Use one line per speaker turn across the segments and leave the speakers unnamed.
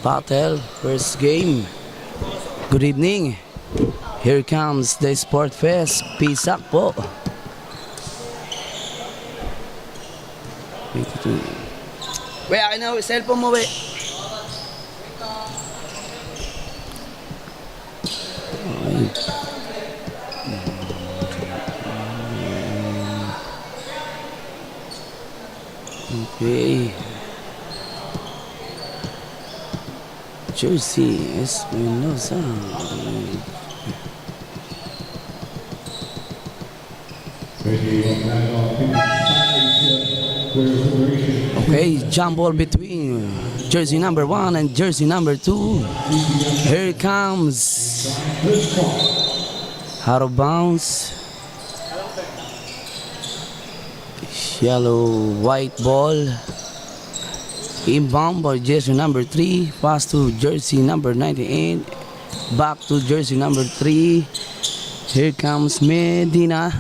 Patel, first game. Good evening. Here comes the Sport Fest. Pisak po. 82. We, akin na, cellphone mo, we. Okay. Jersey Espinosa. Okay, jump ball between jersey number 1 and jersey number 2. Here it comes. Out of bounds. Yellow white ball. Inbound by jersey number 3. Pass to jersey number 98. Back to jersey number 3. Here comes Medina.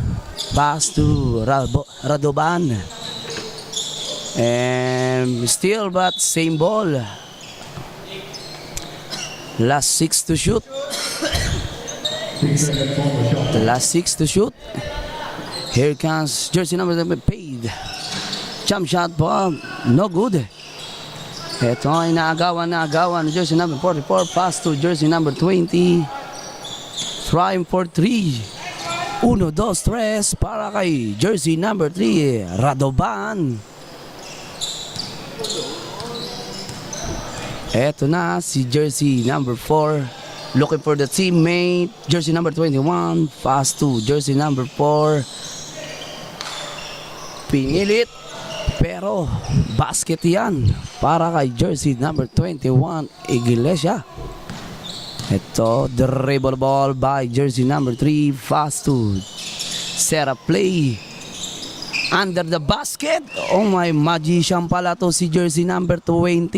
Pass to Radovan. And still but same ball. Last 6 to shoot. The last 6 to shoot. Here comes jersey number 7 paid. Jump shot ball. No good. Ito ay naagawan. Jersey number 44. Pass to jersey number 20. Trying for 3. 1, 2, 3 para kay jersey number 3. Radovan. Ito na si jersey number 4. Looking for the teammate. Jersey number 21. Pass to jersey number 4. Pinilit. Pero basket yan para kay jersey number 21 Iglesia. Ito, dribble ball by jersey number 3. Fast to set up play under the basket. Oh my, magician pala to si jersey number 20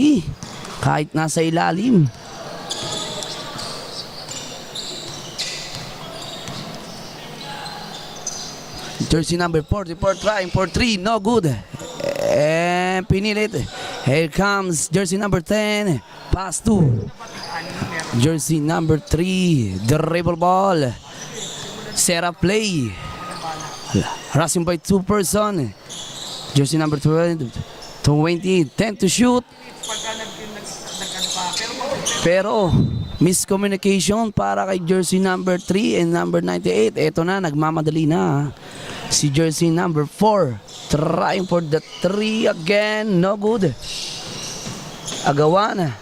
kahit nasa ilalim. Jersey number 44 trying for 3. No good. And pinilit. Here comes jersey number 10. Pass to jersey number 3. Dribble ball. Set up play. Rushing by 2 person. Jersey number 20. 10 to shoot. Pero miscommunication para kay jersey number 3 and number 98. Ito na, nagmamadali na si jersey number 4. Trying for the 3 again. No good. Agawan.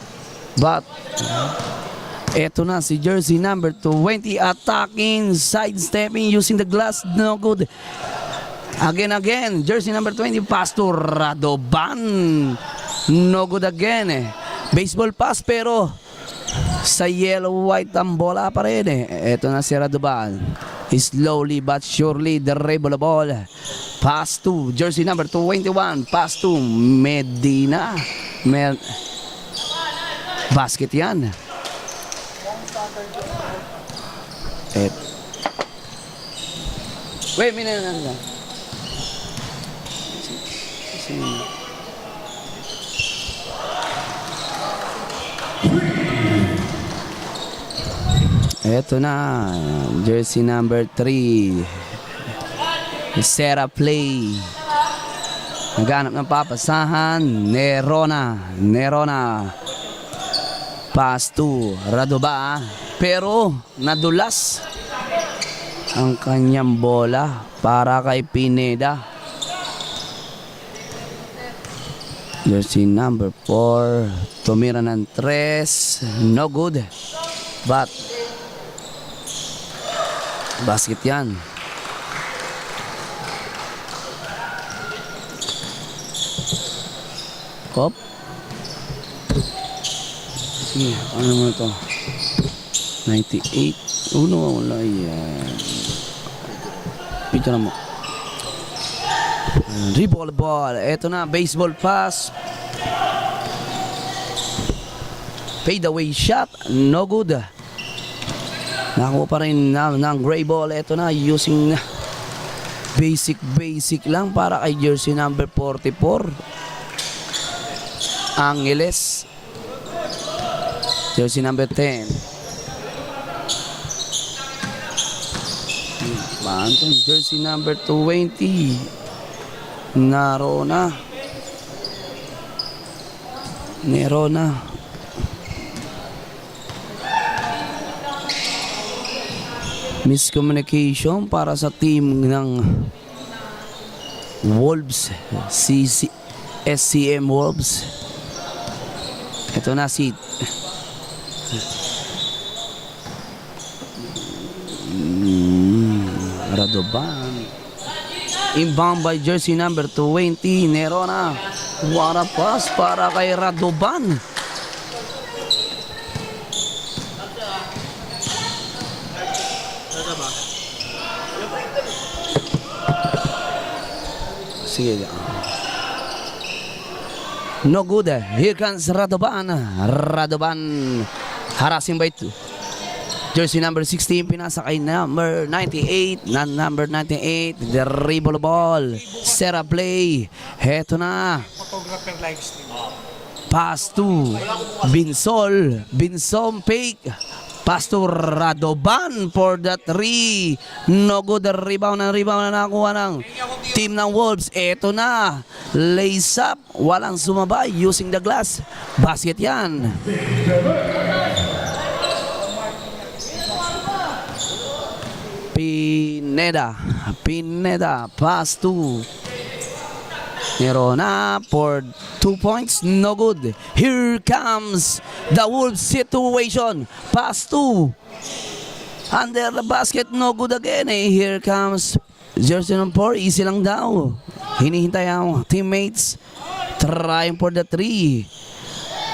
But eto na si jersey number 20 attacking, sidestepping, using the glass. No good. Again. Jersey number 20. Pass to Radovan. No good again. Baseball pass pero sa yellow-white ang bola pa rin. Eto na si Radovan. Slowly but surely dribble the ball. Pass to jersey number 21. Pass to Medina. Basket yan. Wait a minute. Eto na, jersey number 3. Set up play. Naghanap ng papasahan. Nerona. Pass to Radovan. Pero nadulas ang kanyang bola para kay Pineda. Jersey number 4. Tumira ng 3. No good. But basket yan. Hop. Sige, ano mo ito? 98. Wala yan. Ito na mo. Dribble ball. Ito na, baseball pass. Fade away shot. No good. Nakuha pa rin ng gray ball. Ito na, using basic lang para kay jersey number 44. Angeles. Jersey number 10. Banton, jersey number 20. Nerona. Miscommunication para sa team ng Wolves, SCM Wolves. Ito na si Radovan. Inbound by jersey number 20, Nerona. What a pass para kay Radovan. Sige. No good. Here comes Radovan. Radovan harassing by jersey number 16, pinasa kay number 98. Number 98, the dribble ball. Set up play. Heto na.
Photographer live stream.
Pass to Binsol. Binsom fake. Pass to Radovan for the 3. No good. Rebound na nakuha ng team ng Wolves. Eto na. Lace up. Walang sumabay using the glass. Basket yan. Pineda. Pass to Nerona for 2 points. No good. Here comes the Wolves situation. Pass to under the basket. No good again. Here comes jersey number 4. Easy lang daw. Hinihintay ang teammates. Trying for the 3.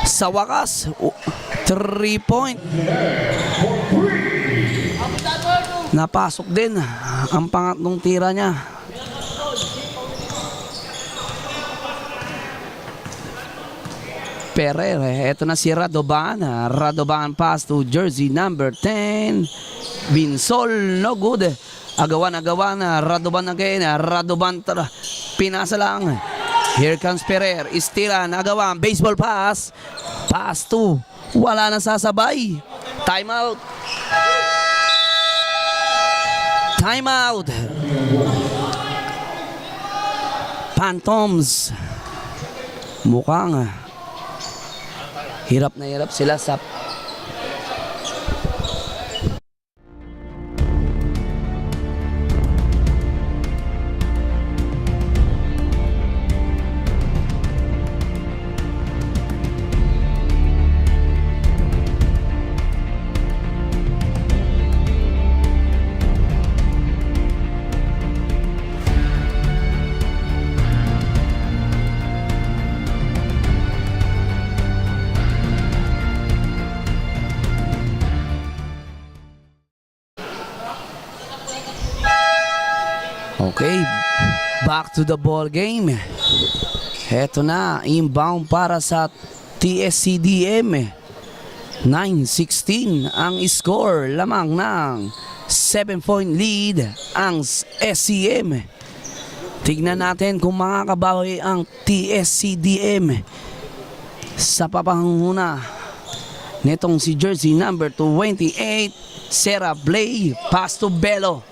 Sa wakas, 3-point. Napasok din ang pangatlong tira niya. Ferrer, eto na si Radovan. Radovan pass to jersey number 10. Binsol, no good. Agawan. Radovan again. Radovan, pinasa lang. Here comes Ferrer. Istilan, agawan. Baseball pass. Pass to. Wala na sasabay. Timeout. Phantoms. Mukhang hirap na hirap sila sa Okay, back to the ball game. Heto na, inbound para sa TSCDM. 9-16 ang score, lamang ng 7-point lead ang SCM. Tignan natin kung makakabawi ang TSCDM sa papanguna nitong si jersey number 28. Sarah Blay, pass to Bello.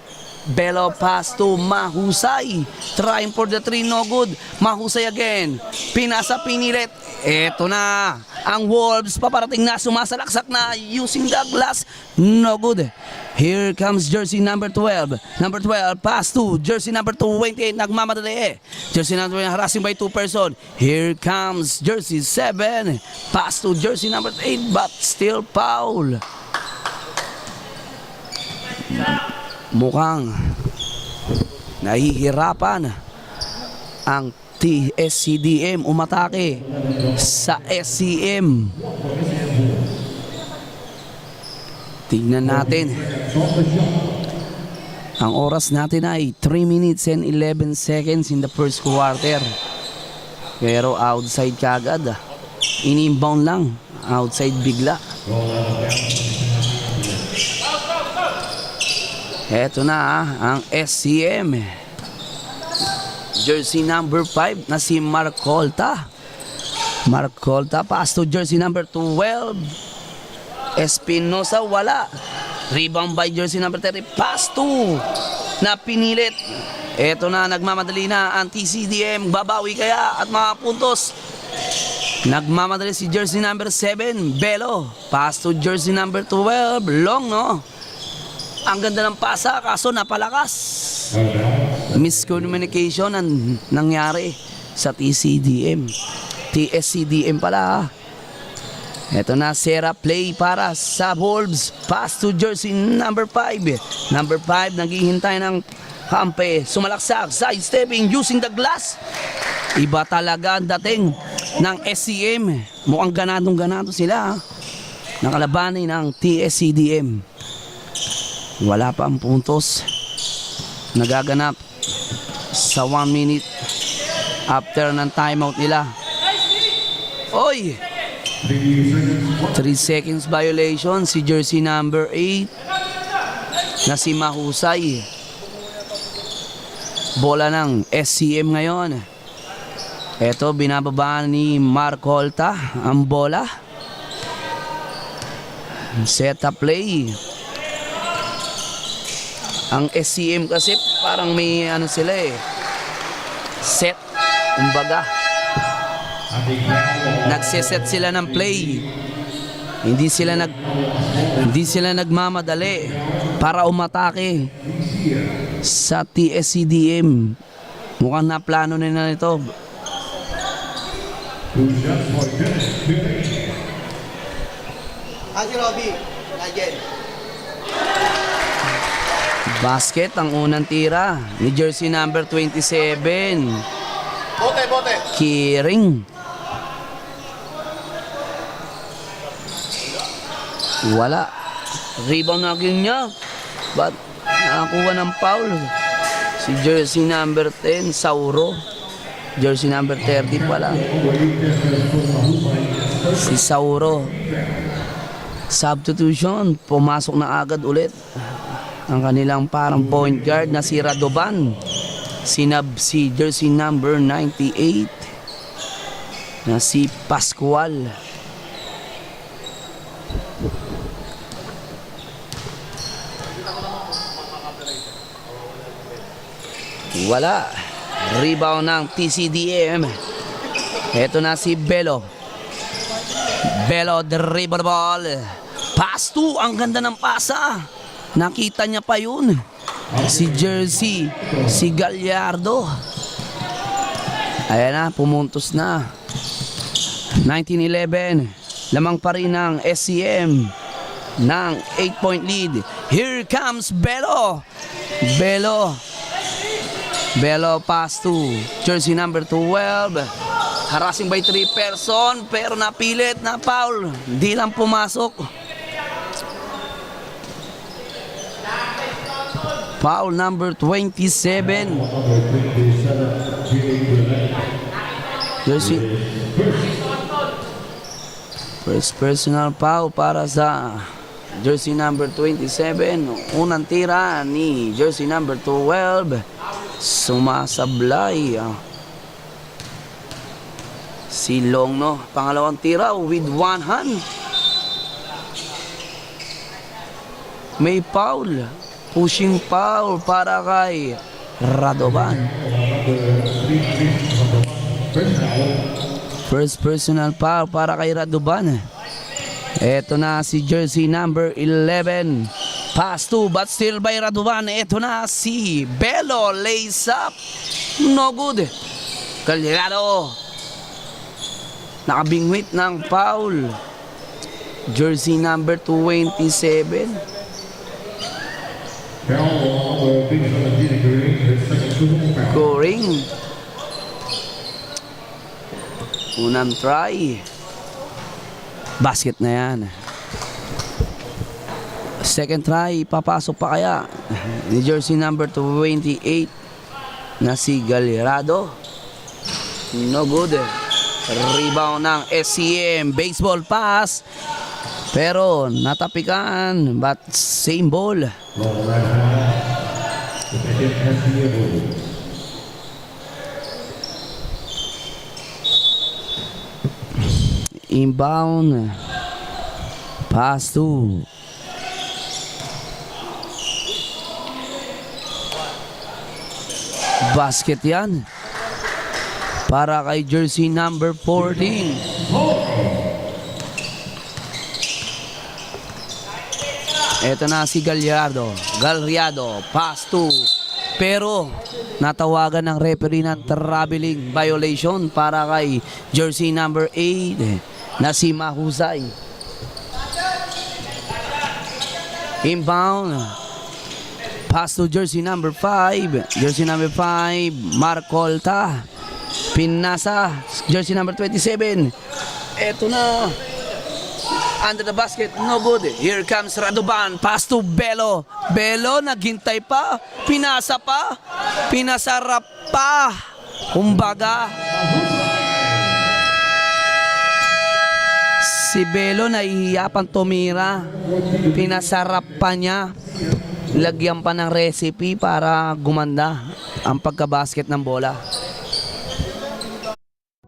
Bello pass to Mahusay. Trying for the 3, no good. Mahusay again. Pinasa, pinilit. Eto na. Ang Wolves paparating na, sumasalaksak na using the glass. No good. Here comes jersey number 12. Number 12, pass to jersey number 28. Nagmamadali. Jersey number 2, harassing by 2 person. Here comes jersey 7. Pass to jersey number 8, but still foul. Mukhang nahihirapan ang TSCDM umatake sa SCM. Tingnan natin. Ang oras natin ay 3 minutes and 11 seconds in the first quarter. Pero outside kagad. In-inbound lang. Outside bigla. Eto na ang SCM. Jersey number 5 na si Marcolta. Pass to jersey number 12. Espinosa, wala. Rebound by jersey number 30. Pass to na pinilit. Eto na, nagmamadali na ang TCDM. Babawi kaya at mga puntos. Nagmamadali si jersey number 7, Belo. Pass to jersey number 12. Long, no? Ang ganda ng pasa, kaso napalakas. Miscommunication ang nangyari sa TCDM. TSCDM pala. Ito na, Sera play para sa Wolves. Pass to jersey number 5. Number 5, naghihintay ng hampe. Sumalaksak, sidestepping, using the glass. Iba talaga ang dating ng SCM. Mukhang ganadong-ganado sila. Nakalabanin ng TSCDM. Wala pa ang puntos. Nagaganap sa 1 minute after ng timeout nila. Oy! 3 seconds violation si jersey number 8 na si Mahusay. Bola ng SCM ngayon. Eto, binababa ni Mark Holta ang bola. Set up play. Ang SCM kasi parang may ano sila eh. Set, kumbaga. Nagseset sila ng play. Hindi sila nagmamadali para umatake sa TSCDM. Mukhang naplano nila nito.
Si Robby, Nigel.
Basket ang unang tira ni jersey number 27.
Bote.
Kiring. Wala. Rebound na niya. But nakakuha ng foul. Si jersey number 10, Sauro. Jersey number 30 pala. Si Sauro. Substitution. Pumasok na agad ulit ang kanilang parang point guard na si Radovan. Sinab si jersey number 98 na si Pascual. Wala. Rebound ng TCDM. Ito na si Belo. Belo dribble ball. Pass to. Ang ganda ng pasa. Nakita niya pa yun. Si jersey, si Gallardo. Ayan na, pumuntos na. 19-11. Lamang pa rin ng SCM ng 8-point lead. Here comes Belo. Belo pass to jersey number 12. Harassing by 3 person pero napilit na foul. Hindi lang pumasok. Foul number 27. Jersey. First personal foul para sa jersey number 27. Unang tira ni jersey number 12. Sumasablay. Si Long, no? Pangalawang tira with one hand. May foul. Pushing foul para kay Radovan. First personal foul para kay Radovan. Ito na si jersey number 11. Pass to but still by Radovan. Ito na si Belo. Lays up. No good. Gallardo. Nakabingwit ng foul. Jersey number 27. Goring. Unang try. Basket na yan. Second try, papasok pa kaya ni jersey number 28 na si Gallardo. No good. Rebound ng SCM. Baseball pass. Pero natapikan. But same ball. Inbound Pass to basket yan. Para kay jersey number 14. Ito na si Gallardo. Pass to. Pero natawagan ng referee ng traveling violation para kay jersey number 8 na si Mahusay. Inbound. Pass to jersey number 5. Jersey number 5, Marcolta. Pinasa, jersey number 27. Eto na. Under the basket, no good. Here comes Radovan. Pass to Belo. Belo, naghintay pa. Pinasa pa. Pinasarap pa. Kumbaga, si Belo nahihiya pang tumira. Pinasarap pa niya. Lagyan pa ng recipe para gumanda ang pagkabasket ng bola.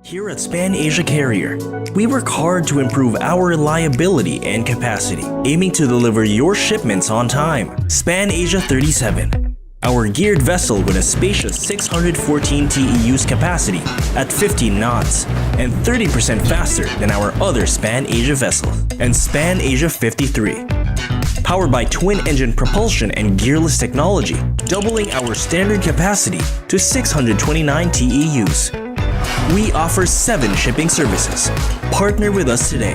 Here at Span Asia Carrier, we work hard to improve our reliability and capacity, aiming to deliver your shipments on time. Span Asia 37, our geared vessel with a spacious 614 TEUs capacity at 15 knots and 30% faster than our other Span Asia vessels. And Span Asia 53, powered by twin-engine propulsion and gearless technology, doubling our standard capacity to 629 TEUs. We offer 7 shipping services. Partner with us today.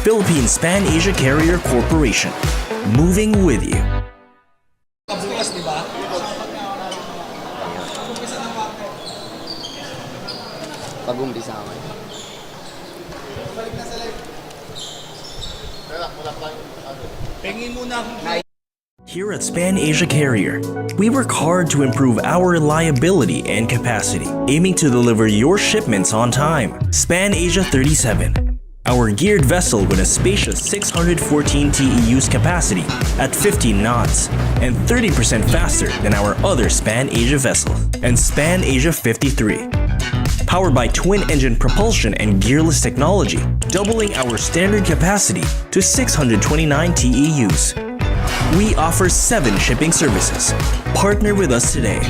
Philippine Span Asia Carrier Corporation. Moving with you.
Bukas, di ba?
Pag-umpisa ako.
Pengin muna.
Here at Span Asia Carrier, we work hard to improve our reliability and capacity, aiming to deliver your shipments on time. Span Asia 37, our geared vessel with a spacious 614 TEUs capacity at 15 knots and 30% faster than our other Span Asia vessels. And Span Asia 53, powered by twin-engine propulsion and gearless technology, doubling our standard capacity to 629 TEUs. We offer 7 shipping services. Partner with us today.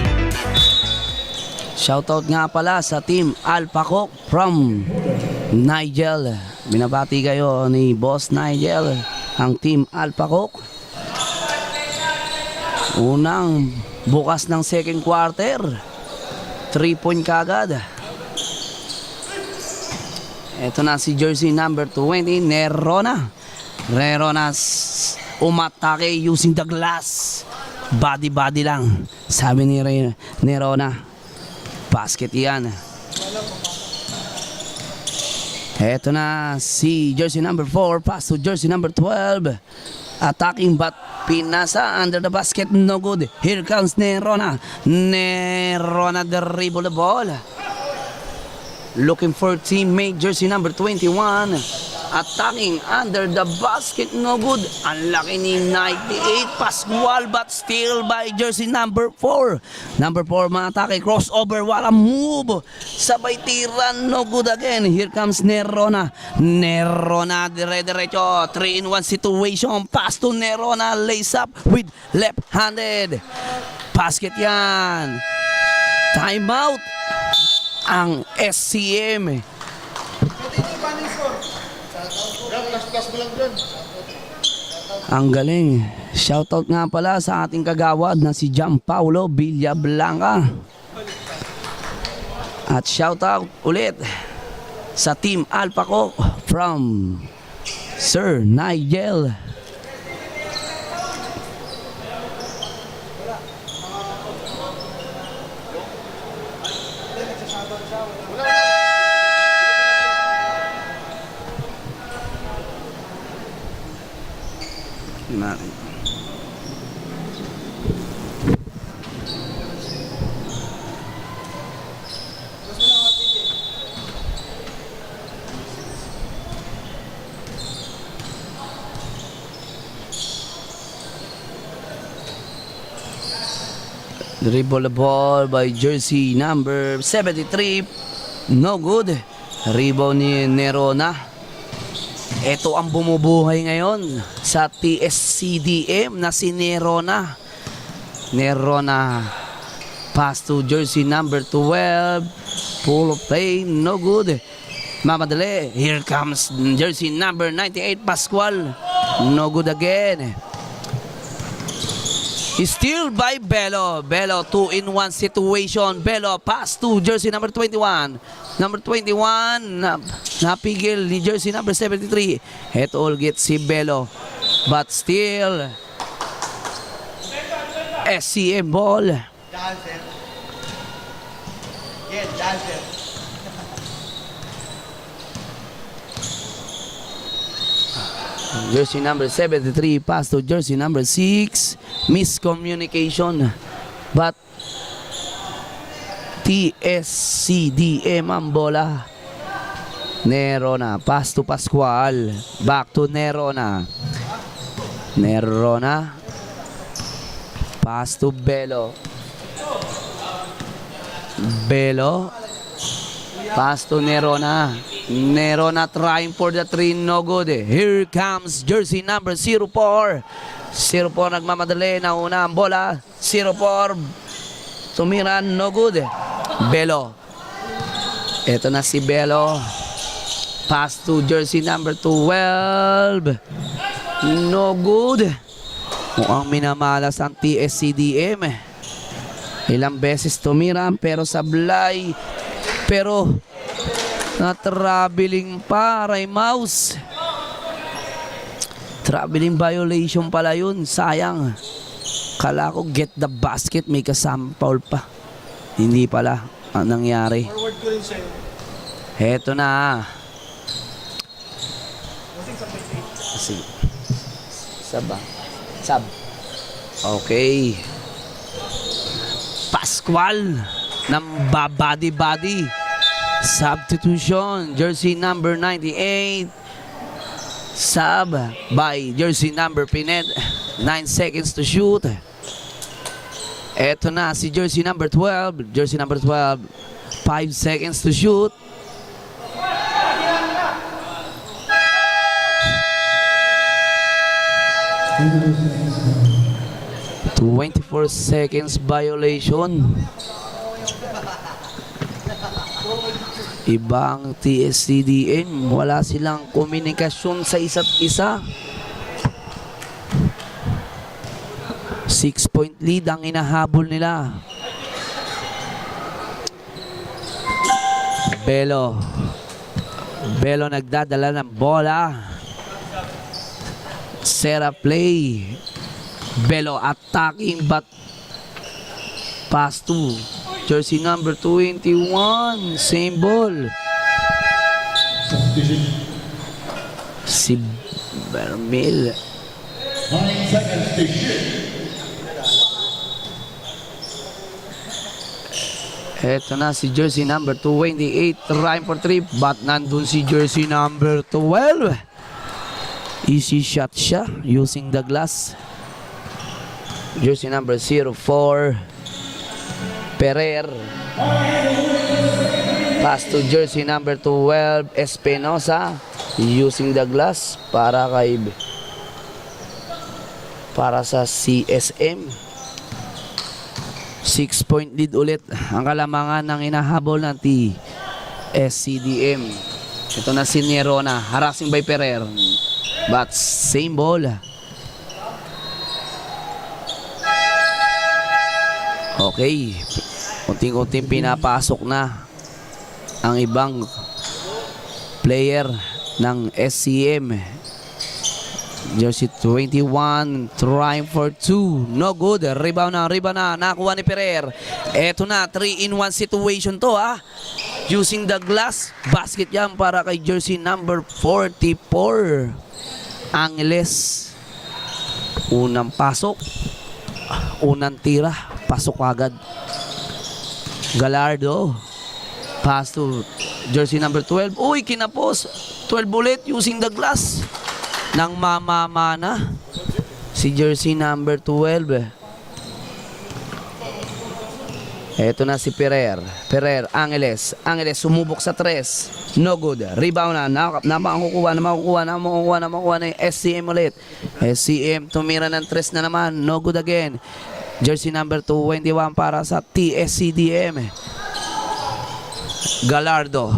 Shoutout nga pala sa Team Alpaco from Nigel. Binabati kayo ni Boss Nigel, ang Team Alpaco. Unang bukas ng second quarter, 3-point kagad. Ito na si jersey number 20, Nerona. Umatake using the glass. Body lang. Sabi ni Nerona. Basket yan. Eto na si jersey number 4. Pass to jersey number 12. Attacking but pinasa under the basket. No good. Here comes Nerona. Nerona dribble the ball. Looking for teammate jersey number 21. Attacking under the basket, no good. Ang laki ni 98 Pascual but still by jersey number 4. Number 4 matake, crossover, walang move. Sabay tiran, no good again. Here comes Nerona. Nerona dire-diretso. 3-in-1 situation. Pass to Nerona. Lace up with left-handed. Basket yan. Timeout ang SCM. Ang galing. Shoutout nga pala sa ating kagawad na si Gianpaolo Villablanca. At shoutout ulit sa Team Alpaco from Sir Nigel. Natin. Dribble the ball by jersey number 73. No good. Rebound ni Nerona. Ito ang bumubuhay ngayon sa TSCDM na si Nerona. Nerona. Pass to jersey number 12. Full of play. No good. Mamadali. Here comes jersey number 98, Pascual. No good again. Still by Bello. Bello, 2-in-1 situation. Bello, pass to jersey number 21. Number 21, napigil ni jersey number 73. It all gets si Bello. But still, SCM ball.
Dancer. Yes, dancer.
Jersey number 73, pass to jersey number 6. Miscommunication. But TSCDM ang bola. Nerona, pass to Pascual. Back to Nerona. Nerona. Pass to Bello. Bello. Pass to Nerona. Nerona trying for the 3, no good. Here comes jersey number 04. 04 nagmamadali, nauna ang bola. 04 tumira, no good. Bello. Ito na si Bello. Pass to jersey number 12. No good. Mukhang minamalas ang TSCDM. Ilang beses tumira pero sablay. Pero na-traveling pa, Ray Mouse. Traveling violation pala yun. Sayang. Kala ko get the basket, may kasama foul pa. Hindi pala ang nangyari.
Forward ko rin sa'yo.
Heto na. Sige. Saba. Sab. Okay. Pascual ng body. Substitution. Jersey number 98. Sub by jersey number Pinet. 9 seconds to shoot. Eto na si jersey number 12. Jersey number 12. 5 seconds to shoot. ...24 seconds violation. Ibang TSCDM, wala silang komunikasyon sa isa't isa. 6-point lead ang inahabol nila. Bello nagdadala ng bola. Set up play. Bello attacking but pass to jersey number 21. Same ball. Si Bermil.
9 seconds to shoot.
Eto na si jersey number 28. Trying for 3 but nandun si jersey number 12. Easy shot siya using the glass. Jersey number 04. Pereira. Pass to jersey number 12. Espinosa. Using the glass para sa CSM. 6-point lead ulit ang kalamangan ng inahabol ng TSCDM. Ito na si Nerona. Harassing by Pereira. But same ball. Okay. Unting-unting pinapasok na ang ibang player ng SCM. Jersey 21 trying for 2. No good. Rebound na. Nakuha ni Pereira. Eto na. 3-in-1 situation to Using the glass. Basket yan para kay jersey number 44. Angeles. Unang pasok. Unang tira. Pasok agad. Gallardo. Pass to jersey number 12. Uy, kinapos. 12 bullet using the glass. Nang mamama na. Si jersey number 12. Eto na si Ferrer. Angeles sumubok sa 3. No good. Rebound na makukuha na yung SCM ulit. SCM tumira ng 3 na naman. No good again. Jersey number 21 para sa TSCDM. Galardo.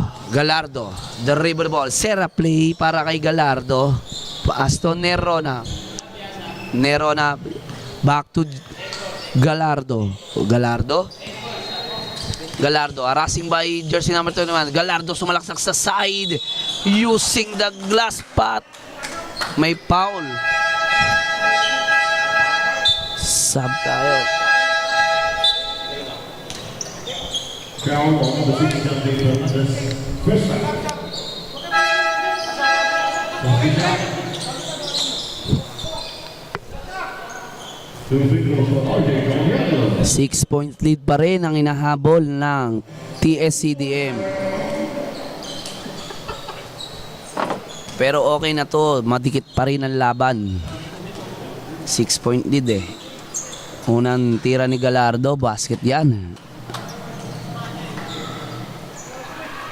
The dribble ball. Sera play para kay Galardo. Pasto Nerona. Back to Galardo, harassing by jersey number 21. Galardo sumalaksak sa side using the glass pot. May foul. Sub tayo.
Foul on the 6-17 first foul.
6-point lead pa rin ang inahabol ng TSCDM. Pero okay na to, madikit pa rin ang laban. 6-point lead eh. Unang tira ni Galardo, basket yan.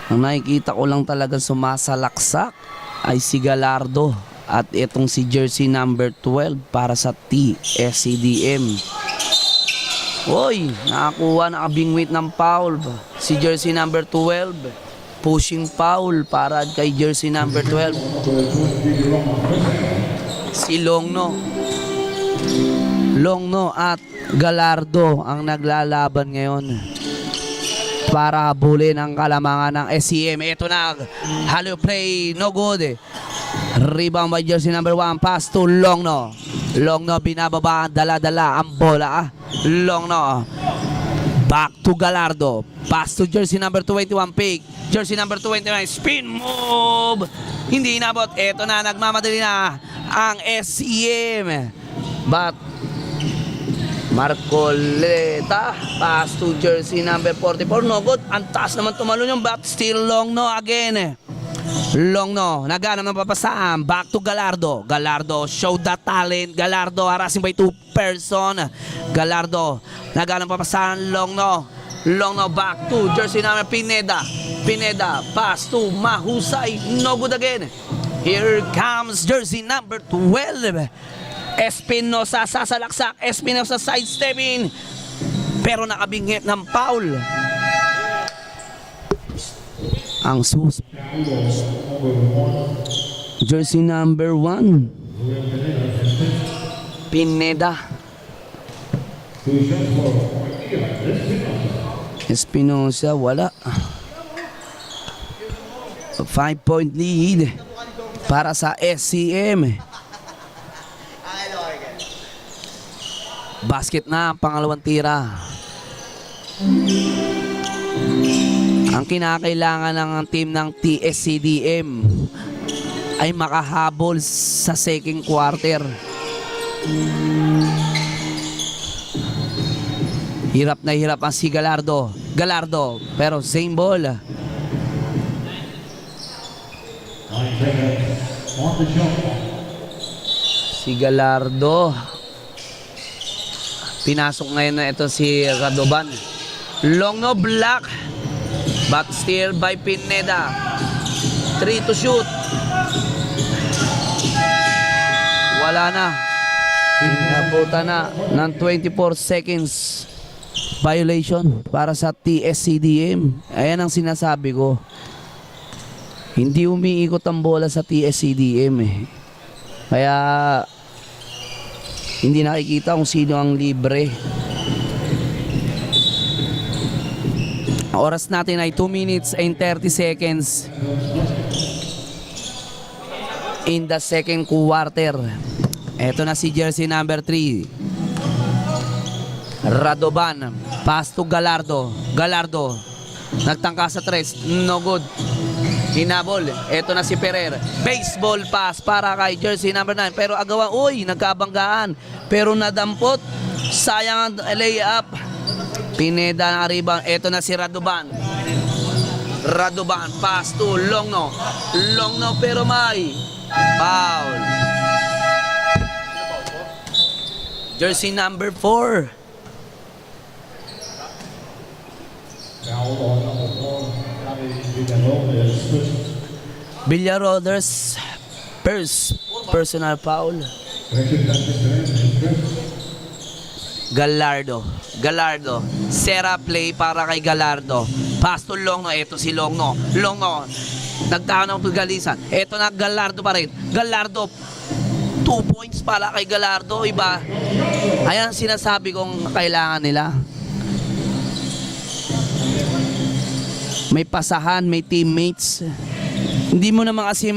Ang nakikita ko lang talaga sumasalaksak ay si Galardo. At itong si jersey number 12 para sa TSCDM. Oy, nakabingwit ng foul. Si jersey number 12. Pushing foul para kay jersey number 12. Si Longno at Galardo ang naglalaban ngayon para habulin ang kalamangan ng SCM. Ito na, hollow play, no good. Rebound by jersey number 1, pass to Longno. Binababa, dala-dala ang bola. Longno, back to Galardo. Pass to jersey number 21, pick. Jersey number 29, spin move. Hindi inabot. Ito na, nagmamadali na ang SCM. But Marcoleta, pass to jersey number 44, no good. Ang taas naman tumalon yung but still Longno again. Longno, naghanap ng papasaan. Back to Galardo. Show the talent. Galardo harassing by 2 person. Galardo, naghanap ng papasaan. Longno back to jersey number Pineda, pass to Mahusay. No good again. Here comes jersey number 12. Espinosa sasalaksak. Espinosa sidestepping. Pero nakabingit ng foul. Ang jersey number 1 Pineda. Espinosa wala. 5-point lead para sa SCM. Basket na ang pangalawang tira. Ang kinakailangan ng team ng TSCDM ay makahabol sa second quarter. Hirap na hirap ang si Galardo, pero same ball. Si Galardo. Pinasok ngayon na ito si Radovan. Longno block. But still by Pineda. 3 to shoot. Wala na. Nabuta na ng 24 seconds violation para sa TSCDM. Ayan ang sinasabi ko. Hindi umiikot ang bola sa TSCDM eh. Kaya hindi nakikita kung sino ang libre. Oras natin ay 2 minutes and 30 seconds in the second quarter. Ito na si jersey number 3 Radovan. Pass to Galardo. Nagtangka sa 3. No good. Hinabol. Ito na si Ferrer. Baseball pass para kay jersey number 9. Pero agawan, nagkabanggaan. Pero nadampot. Sayang ang layup. Pineda na rebound. Ito na si Radovan. Pass to Longno. Pero may foul. Jersey number 4.
Foul on number 4, Gary Villarroel, first.
Villaroders, first personal foul.
Second number 10, first.
Gallardo. Sera play para kay Gallardo. Pass to Longno. Ito si Longno. Nagtahan ng pagalisan. Ito na Gallardo pa rin. Gallardo. 2 points para kay Gallardo. Iba. Ayan sinasabi kong kailangan nila. May pasahan, may teammates. Hindi mo naman kasi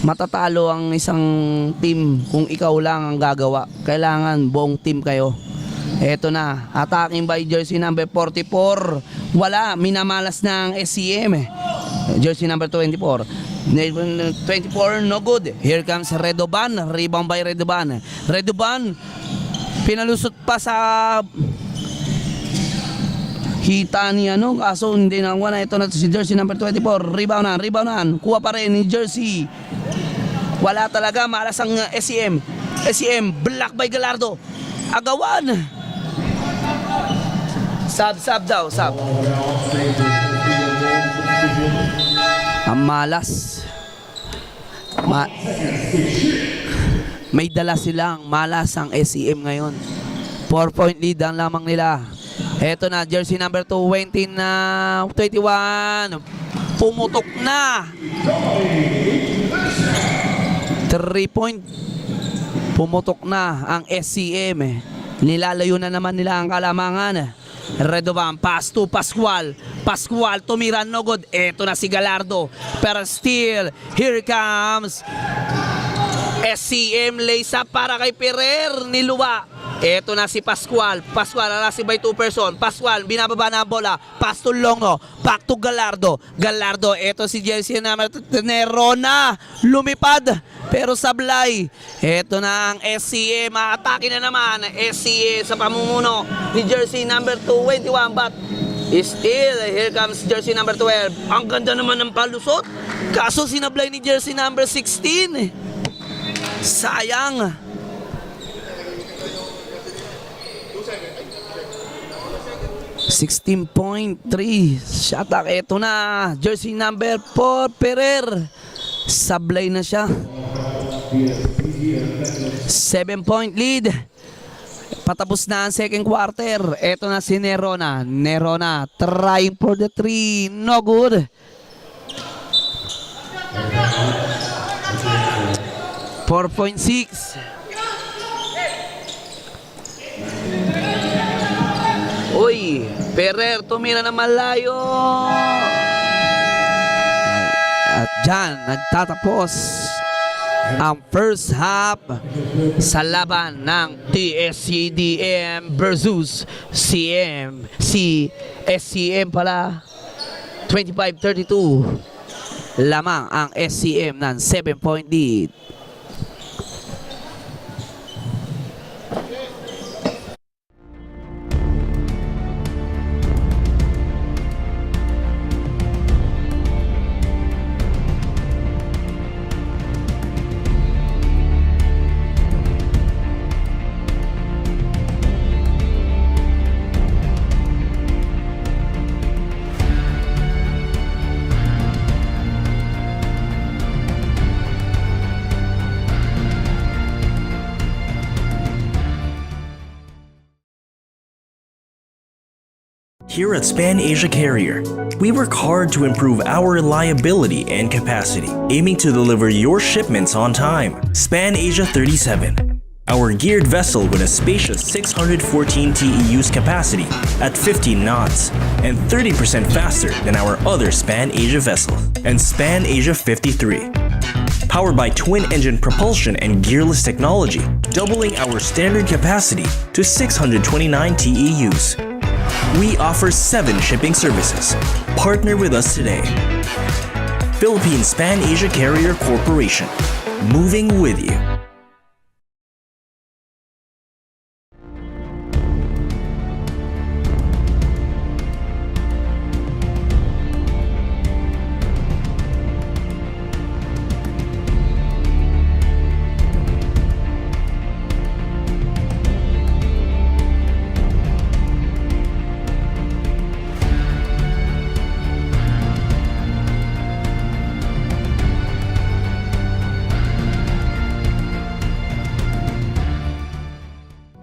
matatalo ang isang team kung ikaw lang ang gagawa. Kailangan buong team kayo. Eto na, attacking by jersey number 44. Wala, minamalas ng SCM. Jersey number 24. 24, no good. Here comes Redoban. Rebound by Redoban. Redoban, pinalusot pa sa hita ni kaso hindi nakuha na. Ito na si jersey number 24. Reboundan. Kuha pa rin ni jersey. Wala talaga, malas ang SCM. Block by Gallardo. Agawan. Sub daw. Ang malas. May dala silang malas ang SCM ngayon. 4-point lead ang lamang nila. Eto na, jersey number 21. Pumutok na. 3-point. Pumutok na ang SCM. Nilalayo na naman nila ang kalamangan. Redovan, pass to Pascual. Tumira, no good. Eto na si Gallardo. Pero still, here comes SCM lays up para kay Ferrer. Niluwa. Eto na si Pascual, arasi by 2 person. Pascual, binababa na ang bola. Pass to Longno, back to Gallardo. Eto si jersey number Nerona. Lumipad, pero sablay. Eto na ang SCA, maatake na naman. SCA sa pamumuno ni jersey number 21. But still, here comes jersey number 12. Ang ganda naman ng palusot. Kaso sinablay ni jersey number 16. Sayang. 16.3 shot clock. Ito na, jersey number 4, Ferrer. Sablay na siya. 7-point lead. Patapos na ang second quarter. Ito na si Nerona. Trying for the 3. No good. 4.6. Uy, Ferrer tumira na malayo. At dyan, nagtatapos ang first half sa laban ng TSCDM versus CM. Si SCM pala, 25-32. Lamang ang SCM ng 7-point lead.
Here at Span Asia Carrier, we work hard to improve our reliability and capacity, aiming to deliver your shipments on time. Span Asia 37, our geared vessel with a spacious 614 TEUs capacity at 15 knots and 30% faster than our other Span Asia vessels. And Span Asia 53, powered by twin-engine propulsion and gearless technology, doubling our standard capacity to 629 TEUs. We offer 7 shipping services. Partner with us today. Philippine Span Asia Carrier Corporation. Moving with you.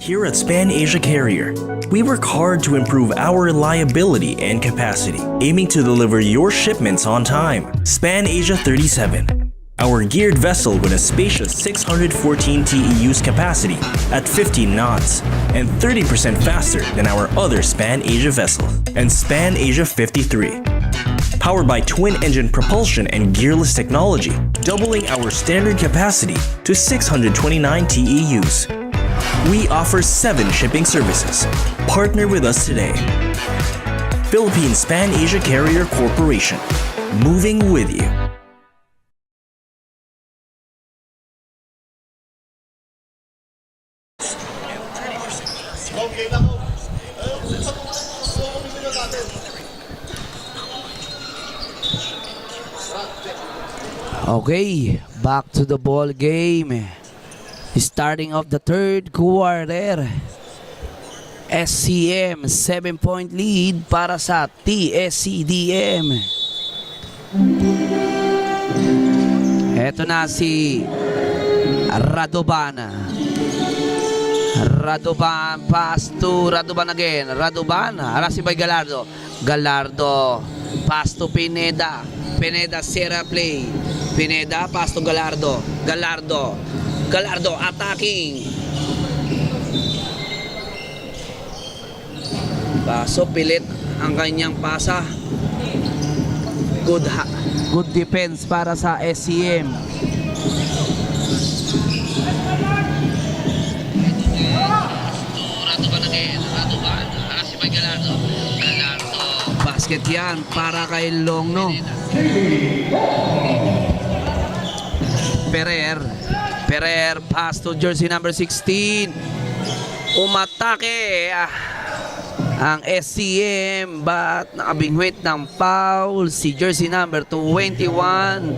Here at Span Asia Carrier, we work hard to improve our reliability and capacity, aiming to deliver your shipments on time. Span Asia 37, our geared vessel with a spacious 614 TEUs capacity at 15 knots and 30% faster than our other Span Asia vessel. And Span Asia 53, powered by twin-engine propulsion and gearless technology, doubling our standard capacity to 629 TEUs. We offer 7 shipping services. Partner with us today. Philippine Span Asia Carrier Corporation. Moving with you.
Okay, back to the ball game. Starting off the third quarter. SCM 7-point lead para sa TSCDM. Eto na si Radovan. Radovan pass to Radovan again. Radovan, arasi by Gallardo. Gallardo pass to Pineda. Pineda Sierra play. Pineda pass to Gallardo. Gallardo. Gallardo attacking. Paso pilit ang kanyang pasa. Good defense para sa SCM. Radovan again. Radovan. Arasi by Gallardo. Gallardo. Basket yan para kay Longno. Ferrer pass to jersey number 16. Umatake ang SCM but nakabingwit ng foul si jersey number 21.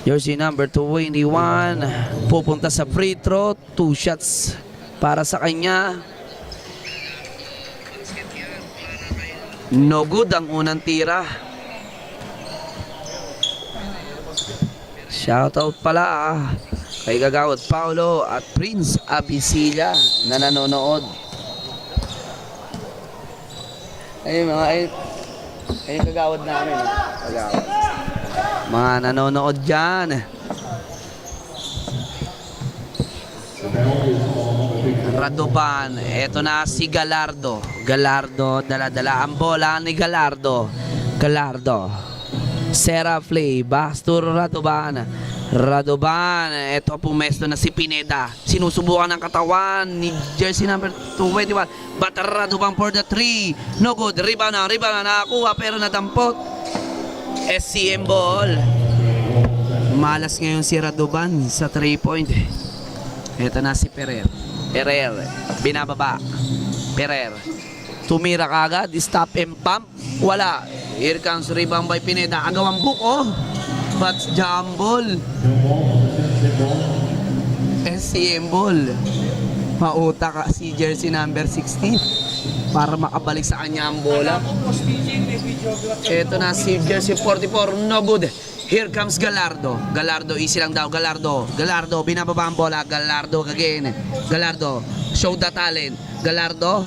Jersey number 21 pupunta sa free throw. 2 shots para sa kanya. No good ang unang tira. Shoutout pala kay Gagawad Paulo at Prince Abisilla na nanonood. Ayun ayun Gagawad namin. Gagawad. Mga nanonood dyan. Radovan. Eto na si Gallardo. Gallardo, dala-dala ang bola ni Gallardo. Gallardo. Sierra play, Bastur Radovan. Radovan, eto pumesto na si Pineda. Sinusubukan ng katawan ni jersey number 21. But Radovan for the 3. No good, rebound na nakakuha pero nadampot. SCM ball. Malas ngayon si Radovan sa 3-point. Eto na si Ferrer. Ferrer, binababa. Ferrer. Tumira kagad, stop and pump. Wala. Here comes rebound by Pineda. Agawang buko. But jumble. SCM ball. Mauta ka si jersey number 16 para makabalik sa kanya ang bola. Ito na si jersey 44. No good. Here comes Gallardo. Gallardo, easy lang daw. Gallardo. Gallardo, binababa ang bola. Gallardo again. Gallardo, show the talent. Gallardo.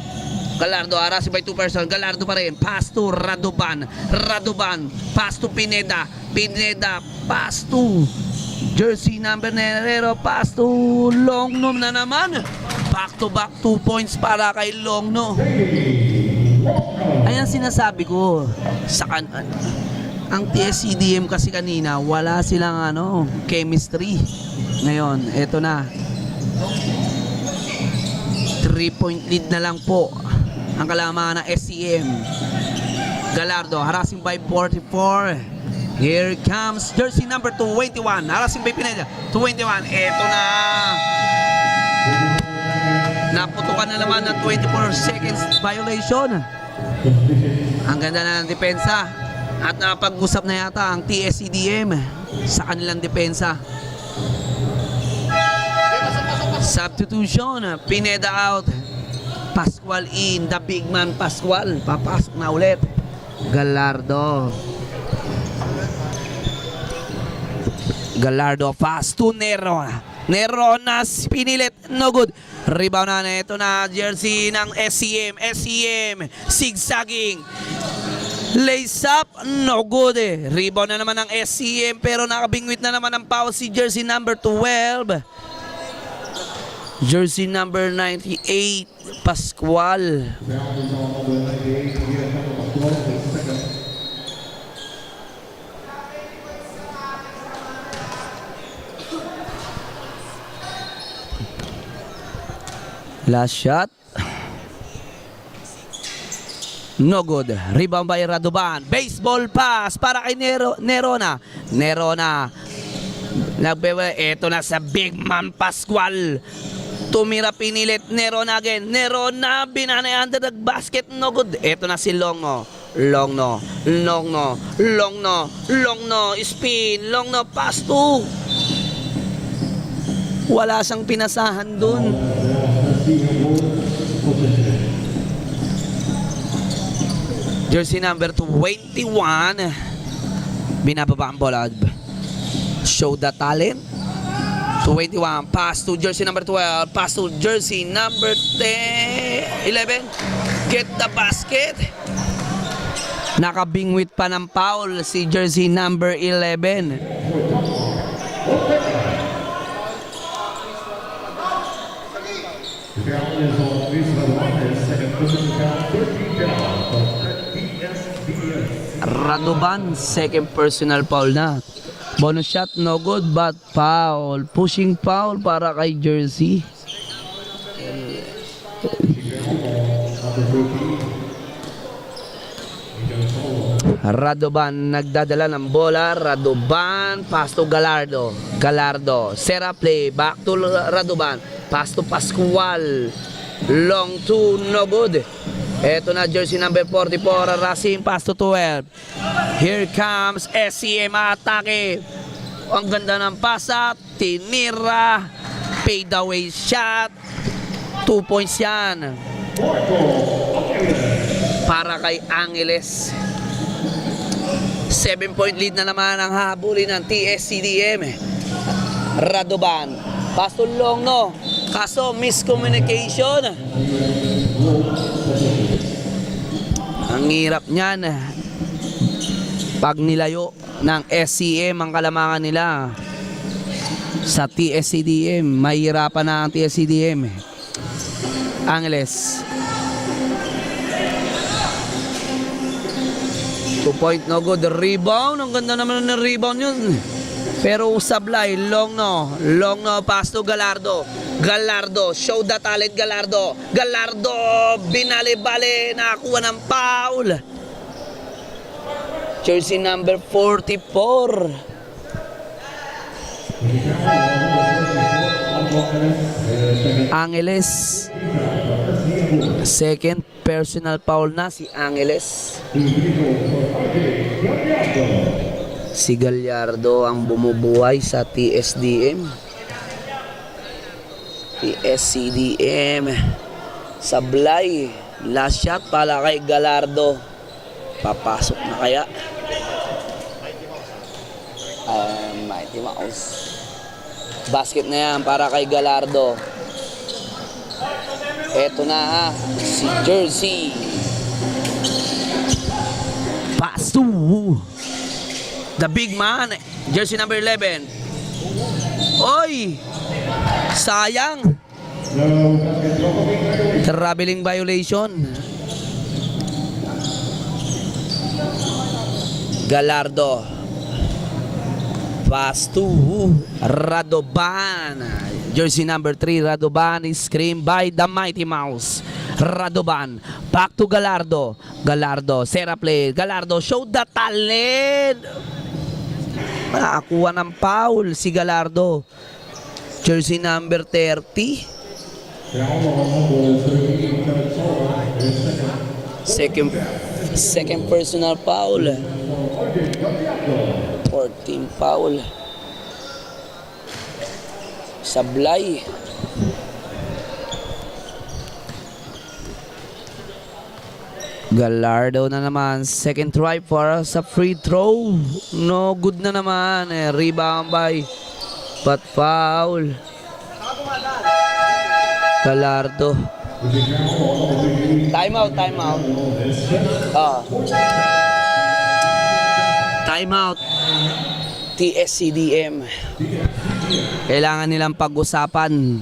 Gallardo, arasi by 2 person. Gallardo pa rin. Pass to Radovan. Radovan. Pass to Pineda. Pineda. Pass to jersey number Nerero. Pass to Longno na naman. Back to back 2 points para kay Longno. Ayan sinasabi ko sa ang TSCDM kasi kanina wala silang chemistry. Ngayon, eto na. 3-point lead na lang po ang kalamangan ng SCM. Gallardo, harassing by 44. Here comes jersey number 21. Harassing by Pineda. 21. Eto na. Naputukan na naman ng 24 seconds violation. Ang ganda na ng depensa. At napag-usap na yata ang TSCDM sa kanilang depensa. Substitution. Pineda out. Pascual in. The big man Pascual. Papasok na ulit. Gallardo. Gallardo fast to Nero. Neronas pinilit, no good. Rebound na, ito na jersey ng SCM, zigzagging. Lace up, no good eh. Rebound na naman ng SCM pero nakabingwit na naman ang foul si jersey number 12. Jersey number 98, Pascual.
Foul is on number 98, Miguel Pascual, his second.
Last shot. No good. Rebound by Radovan. Baseball pass para kay Nerona. Ito na sa big man Pascual. Tumira pinilit. Nerona again. Nerona binanay under the basket. No good. Ito na si Longno. Longno. Spin. Longno. Pass to. Wala siyang pinasahan dun. Jersey number 21. Binababa ang bola. Show the talent. 21. Pass to jersey number 12. Pass to jersey number 11. Get the basket. Nakabingwit pa ng foul si jersey number 11.
The foul is on Luis Radovan, second personal foul, 13 down for TSDS.
Radovan, second personal foul na. Bonus shot, no good, but foul. Pushing foul para kay jersey. Radovan nagdadala ng bola. Radovan, pass to Gallardo. Serra play, back to Radovan. Pass to Pascual. Long two, no good. Eto na jersey number 44, Racing, pass to 12. Here comes SCM atake. Ang ganda ng pasa, tinira, fade away shot. 2 points yan. Para kay Angeles. 7-point lead na naman ang habulin ng TSCDM. Radovan, pass to Longno. Kaso miscommunication. Ang hirap niyan. Pag nilayo ng SCM ang kalamangan nila sa TSCDM, mahirapan na ang TSCDM. Angeles. 2 point, no good. Rebound. Ang ganda naman ng rebound yun. Pero sablay. Longno, pass to Gallardo. Show the talent, Gallardo. Binali-bali. Nakakuha ng foul. Jersey number 44. Angeles. Second personal foul na si Angeles. Si Gallardo ang bumubuhay sa TSCDM. Sablay. Last shot para kay Gallardo. Papasok na kaya? Mighty Mouse. Basket na yan para kay Gallardo. Eto na si Jersey. Pass to the big man, jersey number 11. Oy! Sayang. Traveling violation. Gallardo. Pass to Radovan. Jersey number 3, Radovan is screened by the Mighty Mouse. Radovan, back to Gallardo. Serra play. Gallardo, show the talent. Nakakuha ng foul si Gallardo. Jersey number 30. Second personal foul. 14 foul. Sablay. Gallardo na naman. Second try for sa free throw. No good na naman. Rebound by but foul. Galardo. Time out. Time out. TSCDM. Kailangan nilang pag-usapan.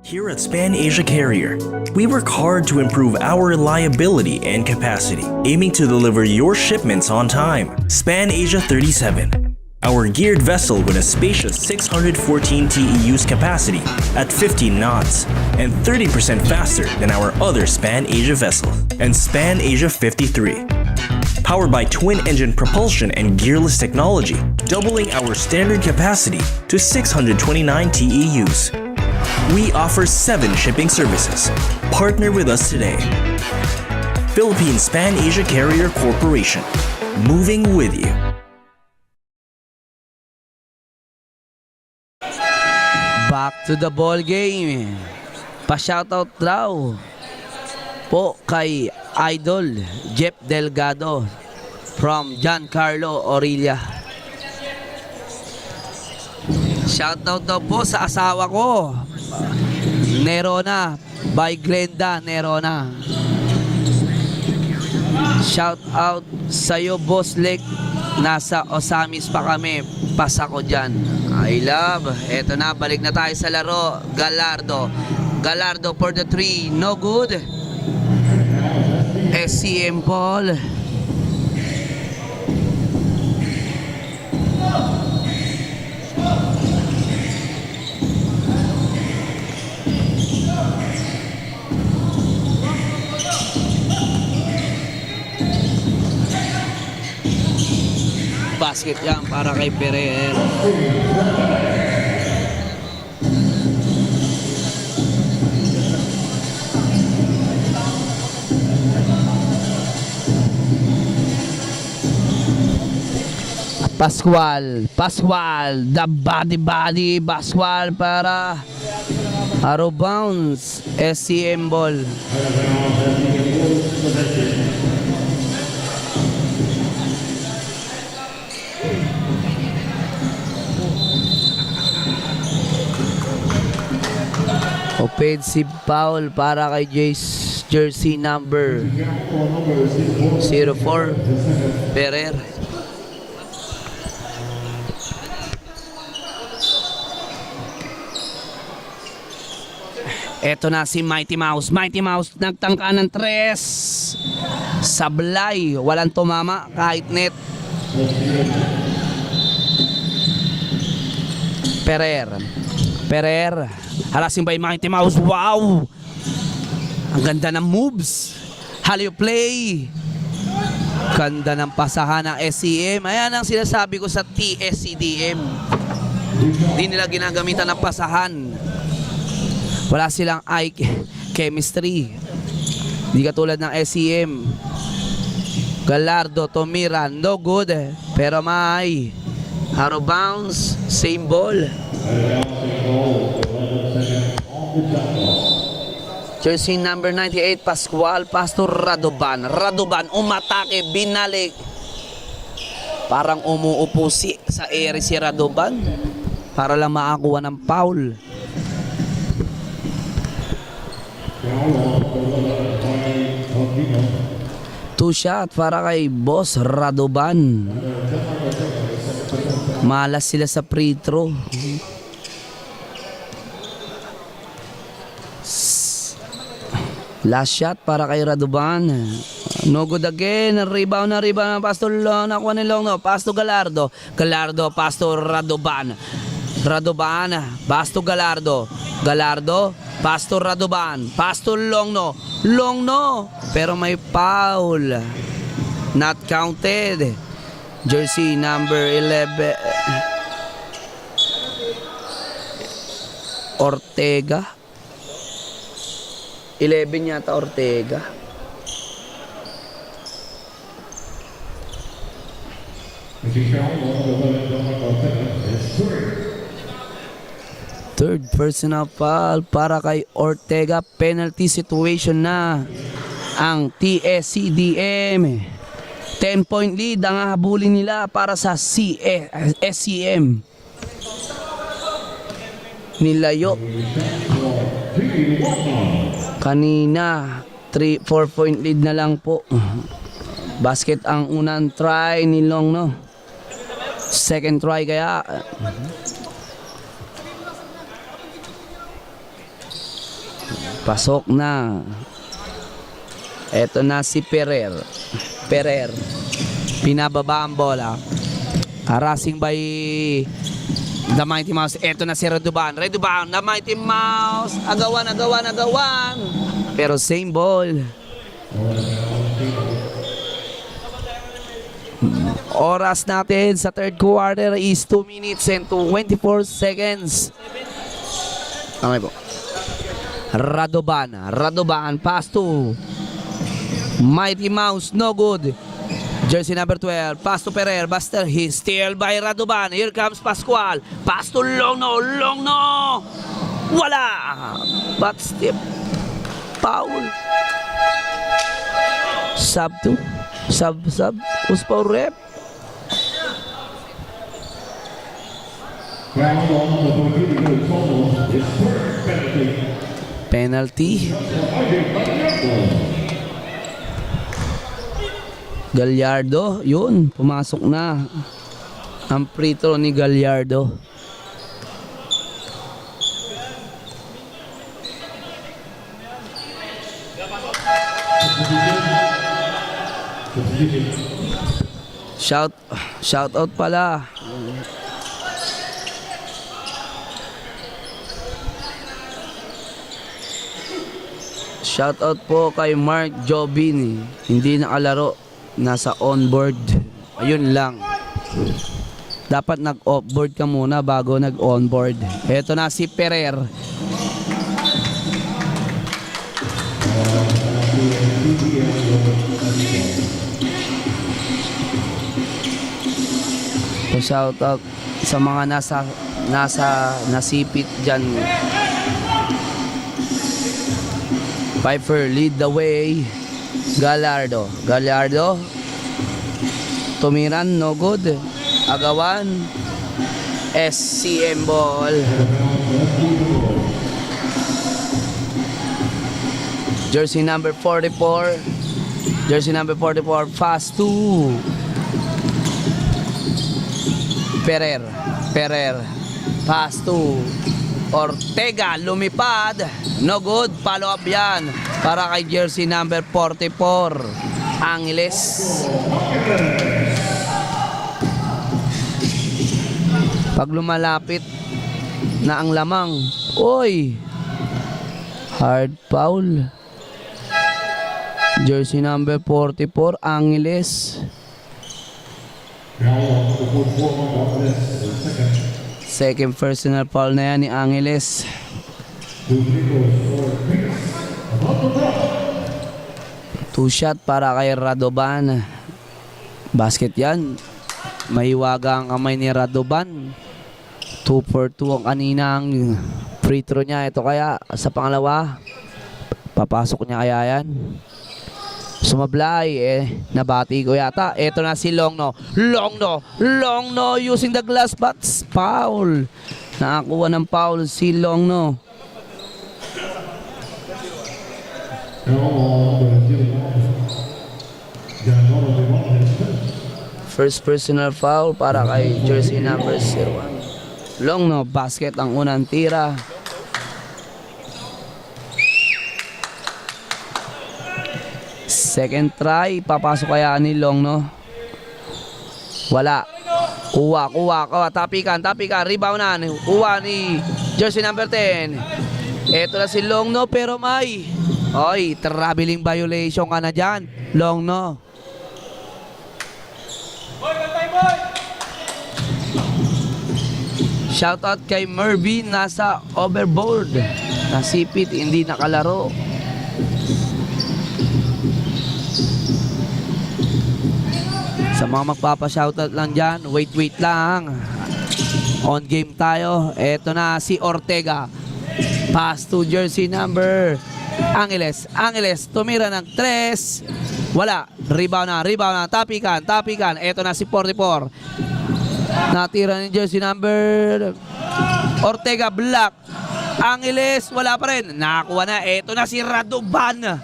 Here at Span Asia Carrier, we work hard to improve our reliability and capacity, aiming to deliver your shipments on time. Span Asia 37, our geared vessel with a spacious 614 TEUs capacity at 15 knots and 30% faster than our other Span Asia vessel. And Span Asia 53, powered by twin-engine propulsion and gearless technology, doubling our standard capacity to 629 TEUs. We offer 7 shipping services. Partner with us today. Philippine Span Asia Carrier Corporation. Moving with you.
Back to the ball game. Pa-shoutout daw po kay Idol Jeff Delgado from Giancarlo Orilla. Shoutout daw po sa asawa ko, Nerona, by Glenda Nerona. Shoutout sa'yo, Boss Lek. Nasa Osamis pa kami. Pasa ko dyan. I love. Eto na, balik na tayo sa laro. Galardo for the 3. No good. SCM Paul. Basket yan para kay Ferrer. Pascual, the body, Pascual para Arrow Bounce, SCM ball. Offensive foul para kay Jace, jersey number 04, Ferrer. Eto na si Mighty Mouse. Mighty Mouse nagtangka ng 3. Sablay, walang tumama kahit net. Ferrer. Harassing by Mighty Mouse. Wow! Ang ganda ng moves. Halio play. Ganda ng pasahan ng SCM. Ayan ang sinasabi ko sa TSCDM. Hindi nila ginagamitan ng pasahan. Wala silang eye chemistry. Hindi katulad ng SCM. Galardo, Tomira, no good. Pero may arrow bounce, same ball. Jersey number 98, Pascual, Pastor Radovan. Umatake, binalik. Parang umuupo sa ere si Radovan para lang makakuha ng foul. Two shot para kay Boss Radovan. Malas sila sa free throw. Last shot para kay Radovan. No good again. Rebound na Pastor Long. Nakuha ni Long, no. Pasto Galardo, Pastor Radovan. Basto Galardo, Pastor Radovan, Pastor Long, no. Pero may foul. Not counted. Jersey number 11. Ortega. 11 yata Ortega. Third personal foul para kay Ortega. Penalty situation na ang TSCDM. 10-point lead ang hahabulin nila para sa SCM. Nilayo. Kanina, 4-point lead na lang po. Basket ang unang try ni Long, no? Second try kaya. Pasok na. Eto na si Perer. Pinababa ang bola. Harassing by the Mighty Mouse. Eto na si Reduban. The Mighty Mouse. Agawan. Pero same ball. Oras natin sa third quarter is 2 minutes and 24 seconds. Okay po. Radoban pass to Mighty Mouse, no good. Jersey number 12, pass to Perer, Buster, he's still by Radoban. Here comes Pascual, pass to Longno. Wala. But still foul. Sub. Who's foul rep?
Ground ball number 14 goes almost his first penalty.
Penalty. Gallardo, yun, pumasok na ang free throw ni Gallardo. Shout out pala. Shout out po kay Mark Jobin. Hindi nakalaro, nasa onboard. Ayun lang. Dapat nag-offboard ka muna bago nag-onboard. Ito na si Perer. So shout out sa mga nasa nasipit dyan. Piper lead the way. Gallardo. Tumiran, no good. Agawan. SCM ball. Jersey number 44. Pass to Perer. Pass to Ortega, lumipad. No good, follow up yan para kay jersey number 44, Angeles. Pag lumalapit na ang lamang, oy, hard foul. Jersey number 44, Angeles. Second personal foul na yan ni Angeles. Two shot para kay Radoban. Basket yan. Mahiwaga ang kamay ni Radoban. 2 for 2 ang kaninang free throw niya. Ito kaya sa pangalawa. Papasok niya kaya yan. Sumablay nabati ko yata. Ito na si Longno using the glass, but foul. Nakakuha ng foul si Longno. First personal foul para kay jersey number 01. Longno, basket ang unang tira. Second try, papasok kaya ni Longno. Wala. Kuha. Tapikan. Reboundan. Kuha ni jersey number 10. Ito na si Longno, pero may traveling violation ka na dyan, Longno. Shoutout kay Mervin, nasa overboard. Nasipit, hindi nakalaro. Sa mga magpapa-shoutout lang dyan, wait lang. On game tayo. Eto na si Ortega. Pass to jersey number Angeles, tumira ng 3. Wala. Rebound na. Tapikan. Eto na si 44. Natira ni jersey number Ortega, block. Angeles, wala pa rin. Nakakuha na. Eto na si Radovan.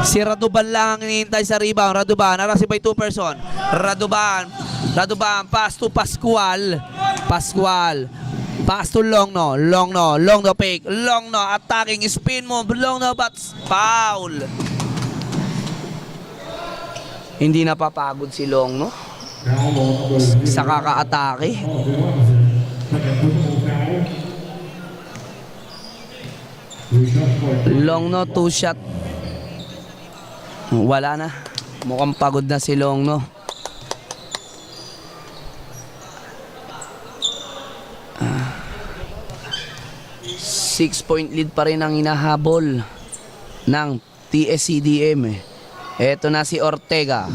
Si Radovan lang ang hinihintay sa rebound. Radovan, narasi by 2 person. Radovan, pass to Pascual. Pass to Longno, fake. Longno, attacking, spin move. Longno, but foul. Hindi napapagod si Longno sa kaka-atake. Longno, 2 shot. Wala na. Mukhang pagod na si Longno. Ah. 6-point lead pa rin ang hinahabol ng TSCDM. Eto na si Ortega.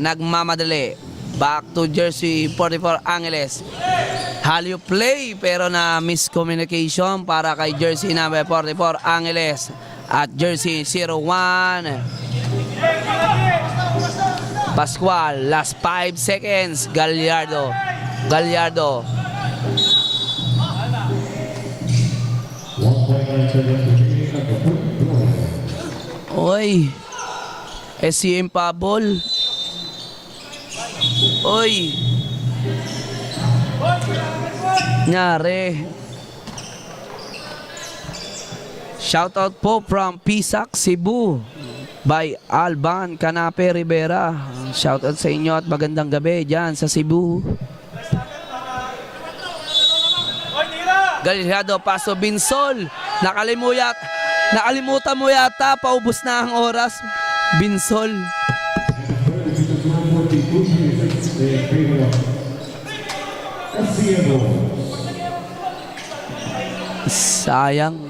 Nagmamadali. Back to jersey 44 Angeles. Halio play pero na miscommunication para kay jersey number 44 Angeles at jersey 01 Pascual. Last 5 seconds. Gallardo.
1.9 seconds remaining at the foot corner.
Oy. SCM pabol. Oy. Nyari. Shoutout po from Pisac, Cebu by Alban Canape Rivera. Shoutout sa inyo at magandang gabi dyan sa Cebu. Gallardo, paso Binsol. Nakalimutan mo yata, paubos na ang oras. Binsol. Sayang.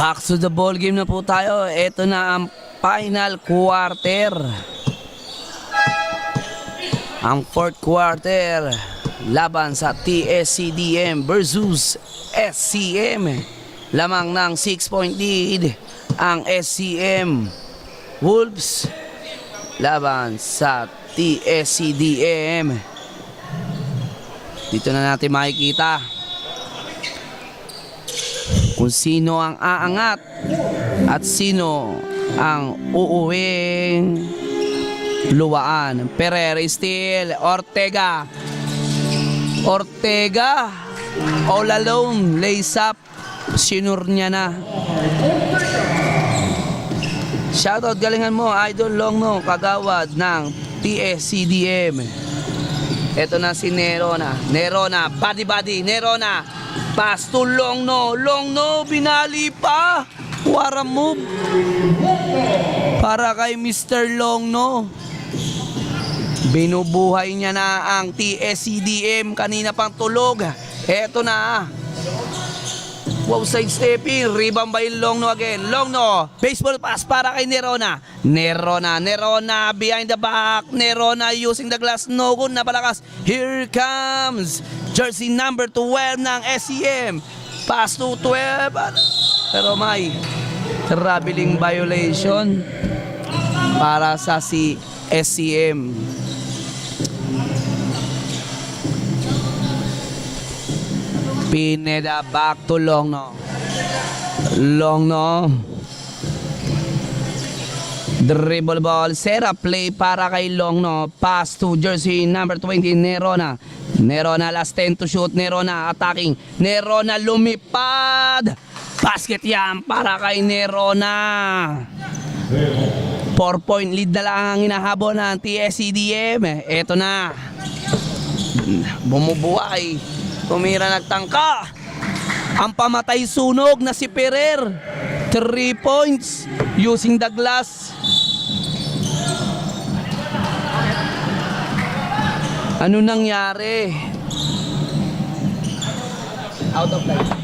Back to the ball game na po tayo. Ito na ang final quarter. Ang fourth quarter laban sa TSCDM versus SCM. Lamang ng 6-point lead ang SCM Wolves laban sa TSCDM. Dito na natin makikita kung sino ang aangat at sino ang uuwing luwaan. Pereira still. Ortega all alone. Lace up. Sinur niya na. Shoutout, galingan mo Idol Longno, kagawad ng TSCDM. Ito na si Nerona, body, Nerona. Pass to Longno, binali pa. What a move para kay Mr. Longno. Binubuhay niya na ang TSCDM, kanina pang tulog. Eto na. Wow, side stepping, rebound by Longno again. Longno, baseball pass para kay Nerona. Nerona behind the back. Nerona using the glass, no good na palakas. Here comes jersey number 12 ng SCM. Pass to 12. Pero may traveling violation para sa si SCM. Pineda back to Longno. Dribble ball, set up play para kay Longno. Pass to jersey number 20, Nerona. Nerona last 10 to shoot. Nerona attacking. Nerona lumipad. Basket yan para kay Nerona. 4-point lead na lang ang hinahabol ng TSCDM. Eto na. Bumubuhay. Tumira nagtangka. Ang pamatay sunog na si Ferrer. 3 points using the glass. Ano nangyari? Out of line.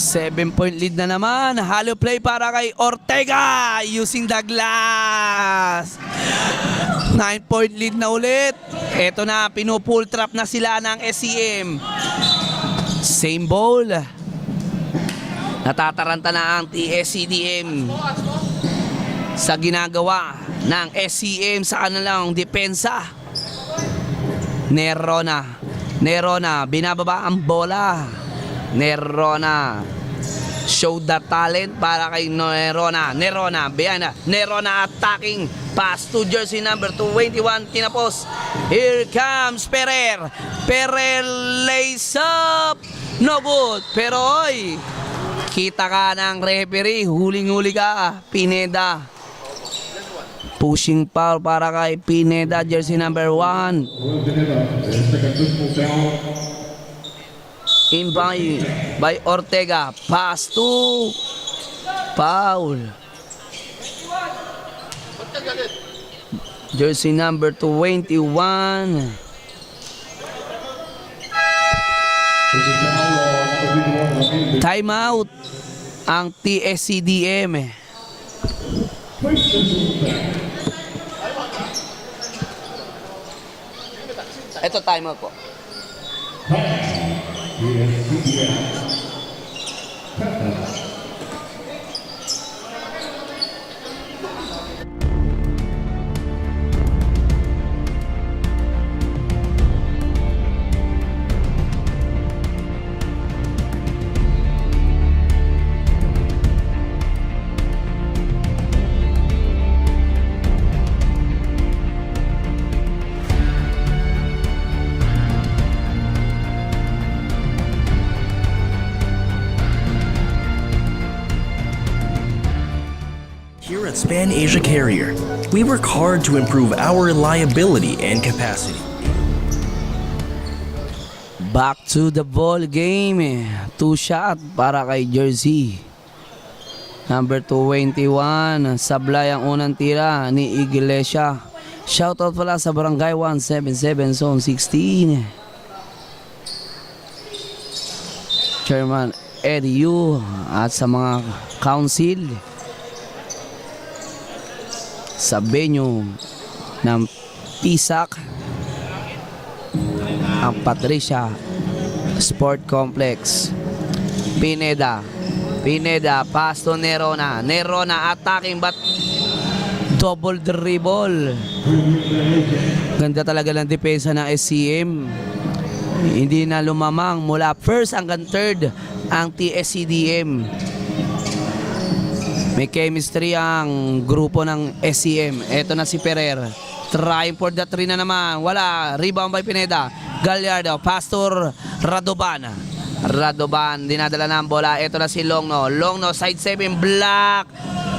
7-point lead na naman. Hollow play para kay Ortega using the glass. 9-point lead na ulit. Eto na, pinupull trap na sila ng SCM. Same ball. Natataranta na ang TSCDM sa ginagawa ng SCM sa kanilang depensa. Nerona. Nerona, binababa ang bola. Nerona. Show the talent para kay Nerona. Nerona, behind. Nerona attacking. Pass to jersey number 21. Tinapos. Here comes Ferrer. Ferrer lays up. No good. Pero oy, kita ka ng referee. Huling-huli ka. Pineda. Pushing foul para kay Pineda. Jersey number 1.
Second personal foul.
In by Ortega. Pass to foul. Jersey number 21. Time out ang TSCDM. Ito time out po.
Here at Span Asia Carrier, we work hard to improve our reliability and capacity.
Back to the ball game. 2 shot para kay jersey number 21. Sablay ang unang tira ni Iglesia. Shoutout pala sa Barangay 177 Zone 16. Chairman Eddie Yu at sa mga council sa venue ng PISAC, ang Patricia Sport Complex. Pineda, pass to Nerona. Nerona attacking but double dribble. Ganda talaga ng depensa ng SCM. Hindi na lumamang mula first hanggang third ang TSCDM. May chemistry ang grupo ng SCM. Eto na si Ferrer. Trying for the 3 na naman. Wala. Rebound by Pineda. Gallardo. Pastor Radovan. Radovan. Dinadala na ang bola. Eto na si Longno. Longno. Side 7. Block.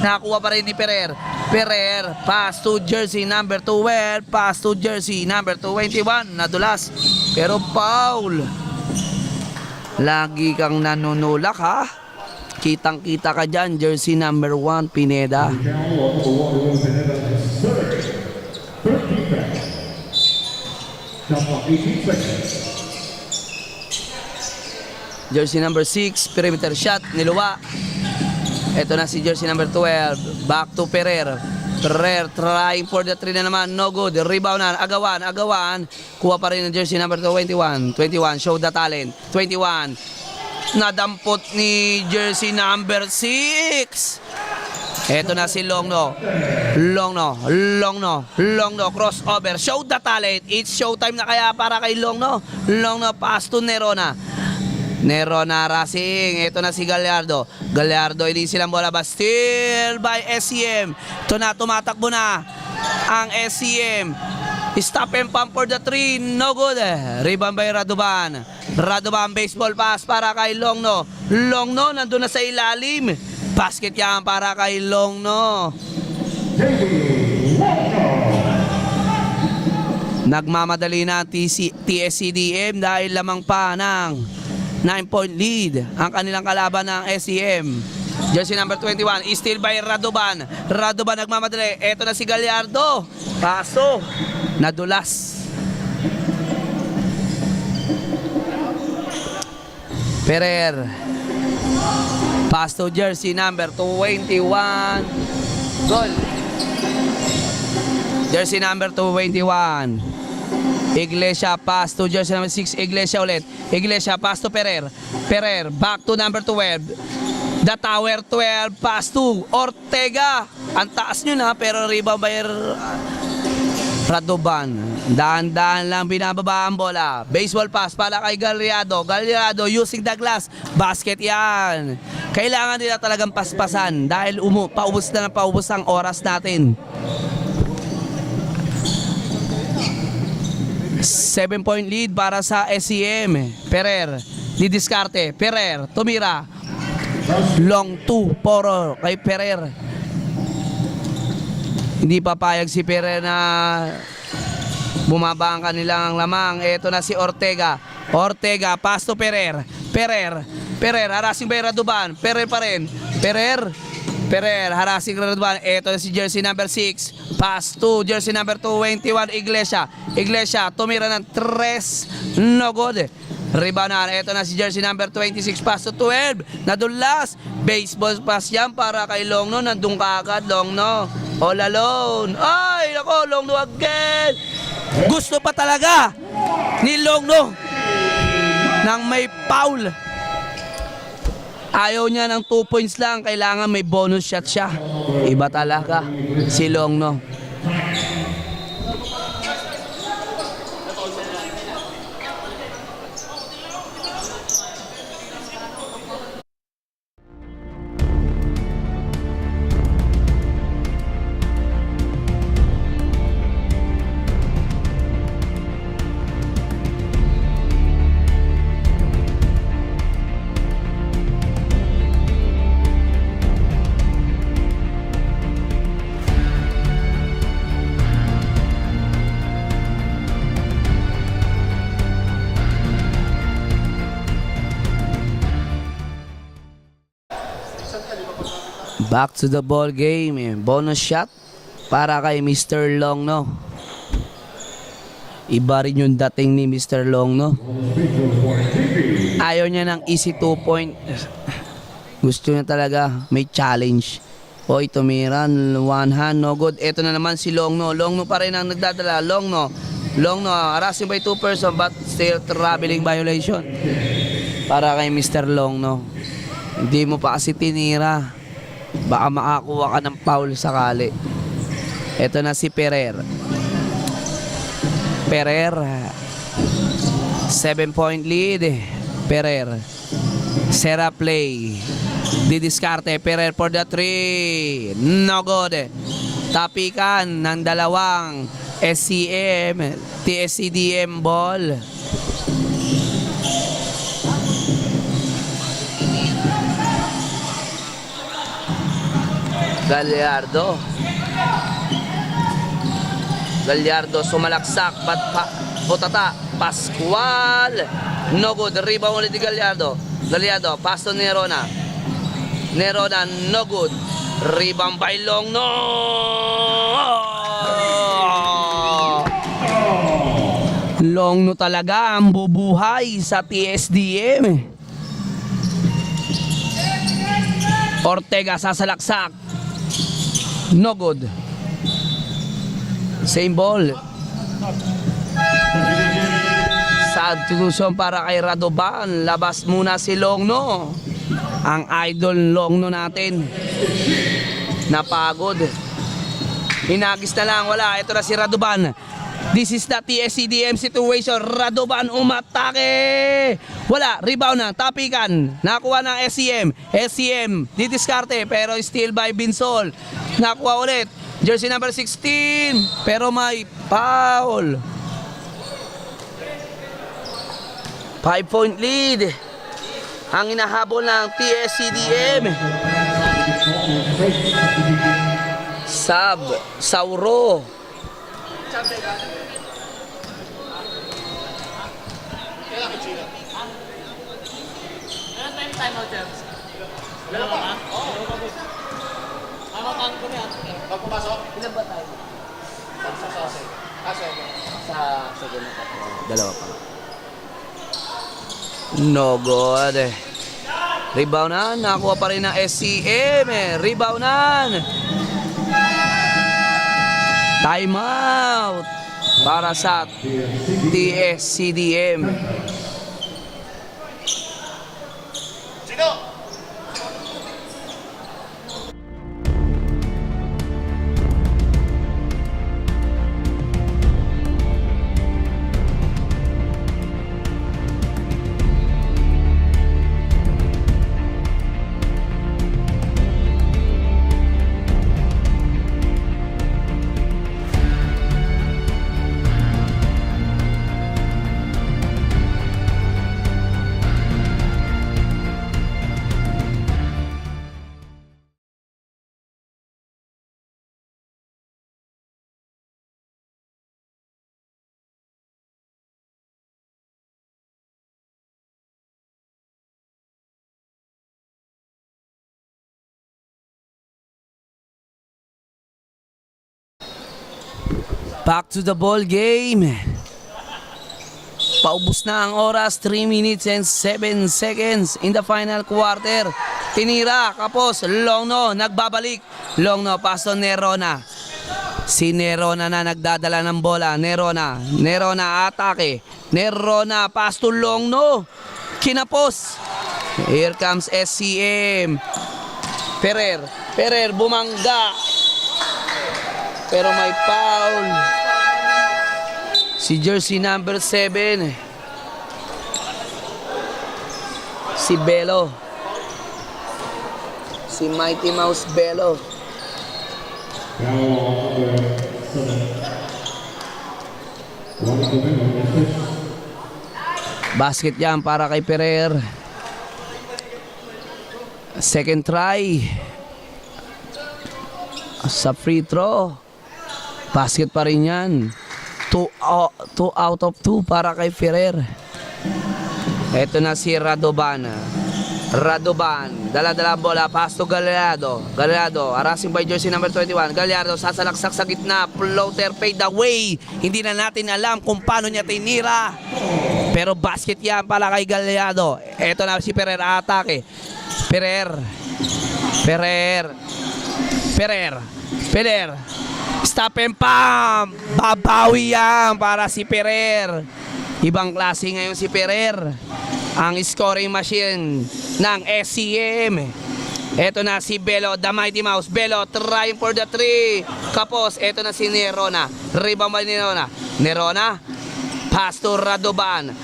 Nakakuha pa rin ni Ferrer. Ferrer. Pass to jersey number 12. Pass to jersey number 21. Nadulas. Pero foul. Lagi kang nanunulak ha. Kitang-kita ka dyan, jersey number 1, Pineda. Jersey number 6, perimeter shot, niluwa. Ito na si jersey number 12, back to Ferrer. Ferrer trying for the 3 na naman, no good. Rebound na, agawan. Kuha pa rin ang jersey number 21. 21, show the talent. 21. Nadampot ni jersey number 6. Eto na si Longno. Longno, crossover. Show the talent. It's showtime na kaya para kay Longno. Longno pass to Nerona. Nerona racing. Ito na si Gallardo. Gallardo, hindi silang bola ba? Still by SCM. Ito na, tumatakbo na ang SCM. Stop and pump for the 3. No good. Rebound by Radovan. Radovan, baseball pass para kay Longno. Longno, nandun na sa ilalim. Basket yan para kay Longno. Nagmamadali na TSCDM dahil lamang pa ng 9-point lead ang kanilang kalaban ng SCM. Jersey number 21, still by Radovan. Radovan nagmamadali. Eto na si Gallardo. Paso. Nadulas. Ferrer. Pass to jersey number 21. Goal. Jersey number 21. Iglesia pass to jersey number 6. Iglesia ulit. Iglesia pass to Ferrer. Ferrer back to number 12. The Tower 12 pass to Ortega. Ang taas nyo na pero rebound by Radovan. Dahan-dahan lang binababa ang bola. Baseball pass para kay Gallardo. Gallardo using the glass. Basket yan. Kailangan nila talagang paspasan dahil paubos na paubos ang oras natin. 7-point lead para sa SCM. Ferrer, didiskarte. Ferrer, tumira. Long 2, poro kay Ferrer. Hindi papayag si Ferrer na bumaba ang kanilang lamang. Ito na si Ortega. Ortega, pass to Ferrer. Ferrer, harassing by Radovan. Ferrer pa rin. Ferrer, harassing Radovan. Ito na si jersey number 6. Pass to jersey number 21, Iglesia. Iglesia, tumira ng 3. No good. Rebound. Ito na si jersey number 26. Pass to 12. Nadulas. Baseball pass yan para kay Longno. Nandun ka agad, Longno. All alone. Ay, nako, Longno again. Gusto pa talaga ni Longno nang may foul. Ayaw niya ng 2 points lang. Kailangan may bonus shot siya. Iba talaga si Longno. Back to the ball game. Bonus shot para kay Mr. Longno. Iba rin yung dating ni Mr. Longno. Ayaw niya ng easy 2-point. Gusto niya talaga may challenge. Hoy, tumiran. One hand, no good. Ito na naman si Longno. Longno pa rin ang nagdadala. Longno, harassing by 2 person but still traveling violation. Para kay Mr. Longno. Hindi mo pa kasi tinira. Baka makakuha ka ng foul sakali. Ito na si Ferrer. 7-point lead. Ferrer. Sera play. Didiskarte. Ferrer for the 3. No good. Tapikan ng dalawang SCM TSCDM ball. Gallardo sumalaksak butata. Pascual, no good. Rebound ulit ni Gallardo. Pass to Nerona, no good. Rebound by Longno. Longno talaga ang bubuhay sa TSDM. Ortega sasalaksak. No good. Same ball. Substitution para kay Radovan. Labas muna si Longno. Ang idol Longno natin. Napagod. Hinagis na lang. Wala. Ito na si Radovan. This is the TSCDM situation. Radovan umatake. Wala, rebound na, tapikan. Nakuha ng SCM. SCM, didiskarte pero still by Binsol. Nakuha ulit. Jersey number 16. Pero may foul. 5-point lead. Ang inahabol ng TSCDM. Sab, Sauro. Dalawa pa. No good. Rebounan, nakuha pa rin ng SCM. Rebounan. Time out para sa TSCDM. Back to the ball game. Paubos na ang oras, 3 minutes and 7 seconds in the final quarter. Tinira, kapos, Longno, nagbabalik. Longno, paso Nerona. Si Nerona na nagdadala ng bola. Nerona, atake. Nerona, pass to Longno. Kinapos. Here comes SCM. Ferrer, bumangga. Pero may foul. Si jersey number 7. Si Belo. Si Mighty Mouse Belo. Basket yan para kay Ferrer. Second try. Sa free throw. Basket pa rin yan. 2 out of 2 para kay Ferrer. Ito na si Radovan. Dala-dala bola. Pass to Gallardo. Harassing by jersey number 21. Gallardo sasalaksak sa gitna. Floater fade away. Hindi na natin alam kung paano niya tinira. Pero basket yan para kay Gallardo. Ito na si Ferrer. Atake. Ferrer. Stop and pump. Babawi yan para si Ferrer. Ibang klase ngayon si Ferrer. Ang scoring machine ng SCM. Ito na si Belo, the Mighty Mouse. Belo trying for the 3. Kapos, ito na si Nerona. Rebound by Nerona. Pass to Radovan,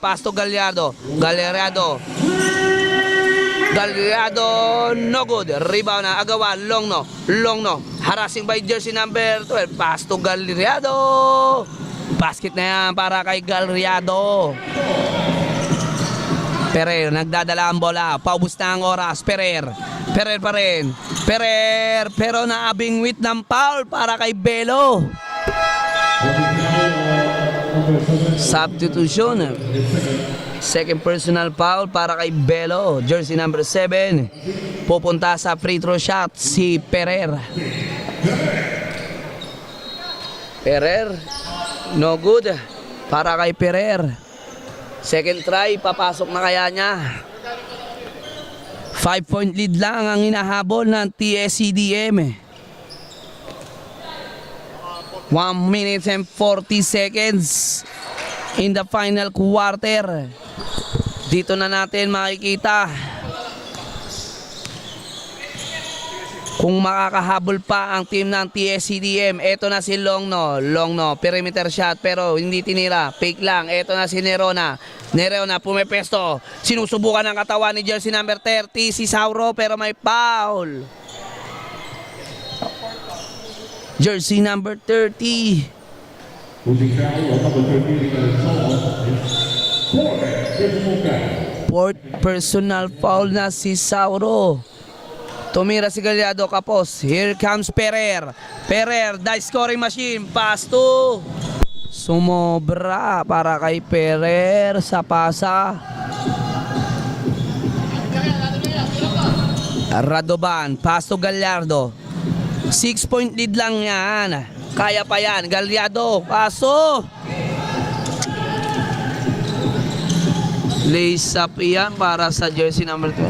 pass to Gallardo, no good. Rebound na, agawa, Longno. Harassing by jersey number 12. Pass to Gallardo. Basket na yan para kay Gallardo. Ferrer, nagdadala ang bola. Paubos na ang oras. Ferrer pa rin. Pero naabingwit ng foul para kay Belo. Substitution. Second personal foul para kay Belo. Jersey number 7. Pupunta sa free throw shot si Ferrer. No good para kay Ferrer. Second try, papasok na kaya niya. 5-point lead lang ang hinahabol ng TSCDM. 1 minute and 40 seconds in the final quarter. Dito na natin makikita Kung makakahabol pa ang team ng TSCDM, eto na si Longno. Longno, perimeter shot pero hindi tinira. Fake lang. Eto na si Nerona. Nerona pumepesto. Sinusubukan ng katawan ni jersey number 30 si Sauro pero may foul. Jersey number 30.
Losing foul on number 13 because
Fourth personal foul na si Sauro. Tumira si Gallardo Kapos. Here comes Ferrer. Ferrer, the scoring machine. Pass to. Sumobra para kay Ferrer sa pasa. Radovan, pass to Gallardo. 6-point lead lang yan. Kaya pa yan. Gallardo, paso. Lace up yan para sa jersey number 12.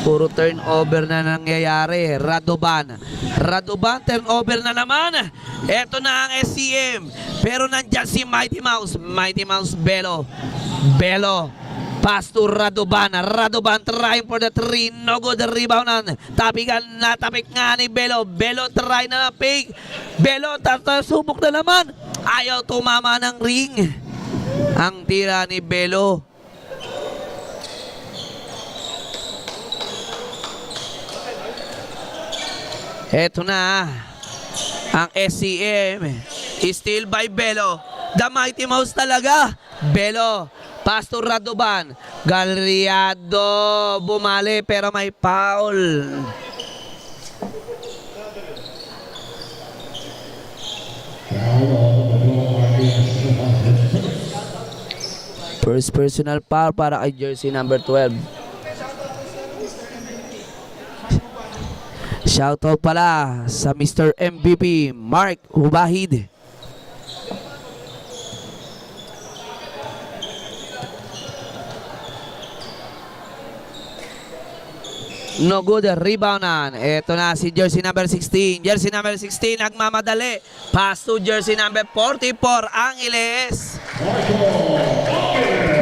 Puro turnover na nangyayari. Radovan. Radovan, turnover na naman. Eto na ang SCM. Pero nandyan si Mighty Mouse. Mighty Mouse Belo. Belo. Pass to Radovan. Radovan trying for the 3. No good. Rebound na. Tapikan. Natapik nga ni Belo. Belo try na fake. Belo subok na naman. Ayaw tumama ng ring. Ang tira ni Belo. Eto na ang SCM. Still by Belo. The Mighty Mouse talaga. Belo. Pastor Radovan. Gallardo. Bumali pero may foul. First personal foul para kay jersey number 12. Shoutout pala sa Mr. MVP Mark Ubahid. No good, reboundan. Ito na si jersey number 16. Jersey number 16 nagmamadali. Pass to jersey number 44 Angeles.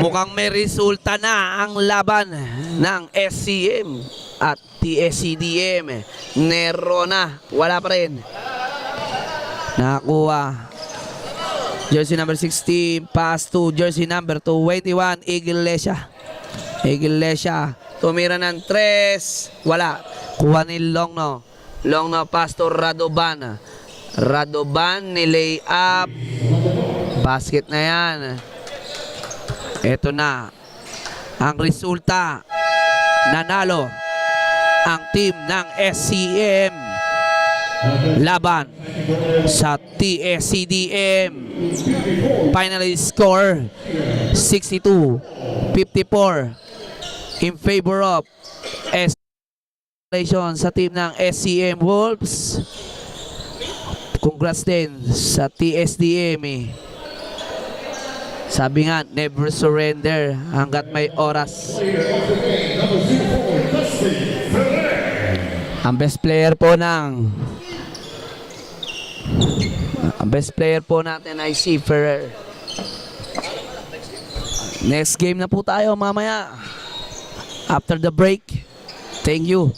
Mukhang may resulta na ang laban ng SCM at TSCDM. Nerona, wala pa rin. Nakakuha. Jersey number 16, pass to jersey number 21, Iglesia. Iglesia, tumira ng 3. Wala. Kuha ni Longno. Longno, pass to Radovan. Radovan, nilay up. Basket na yan. Ito na. Ang resulta. Nanalo ang team ng SCM laban sa TSCDM. Final score 62-54 in favor of SCM sa team ng SCM Wolves. Congrats din sa TSDM. Sabi nga, never surrender hanggat may oras. Ang best player po natin ay si Ferrer. Next game na po tayo mamaya. After the break. Thank you.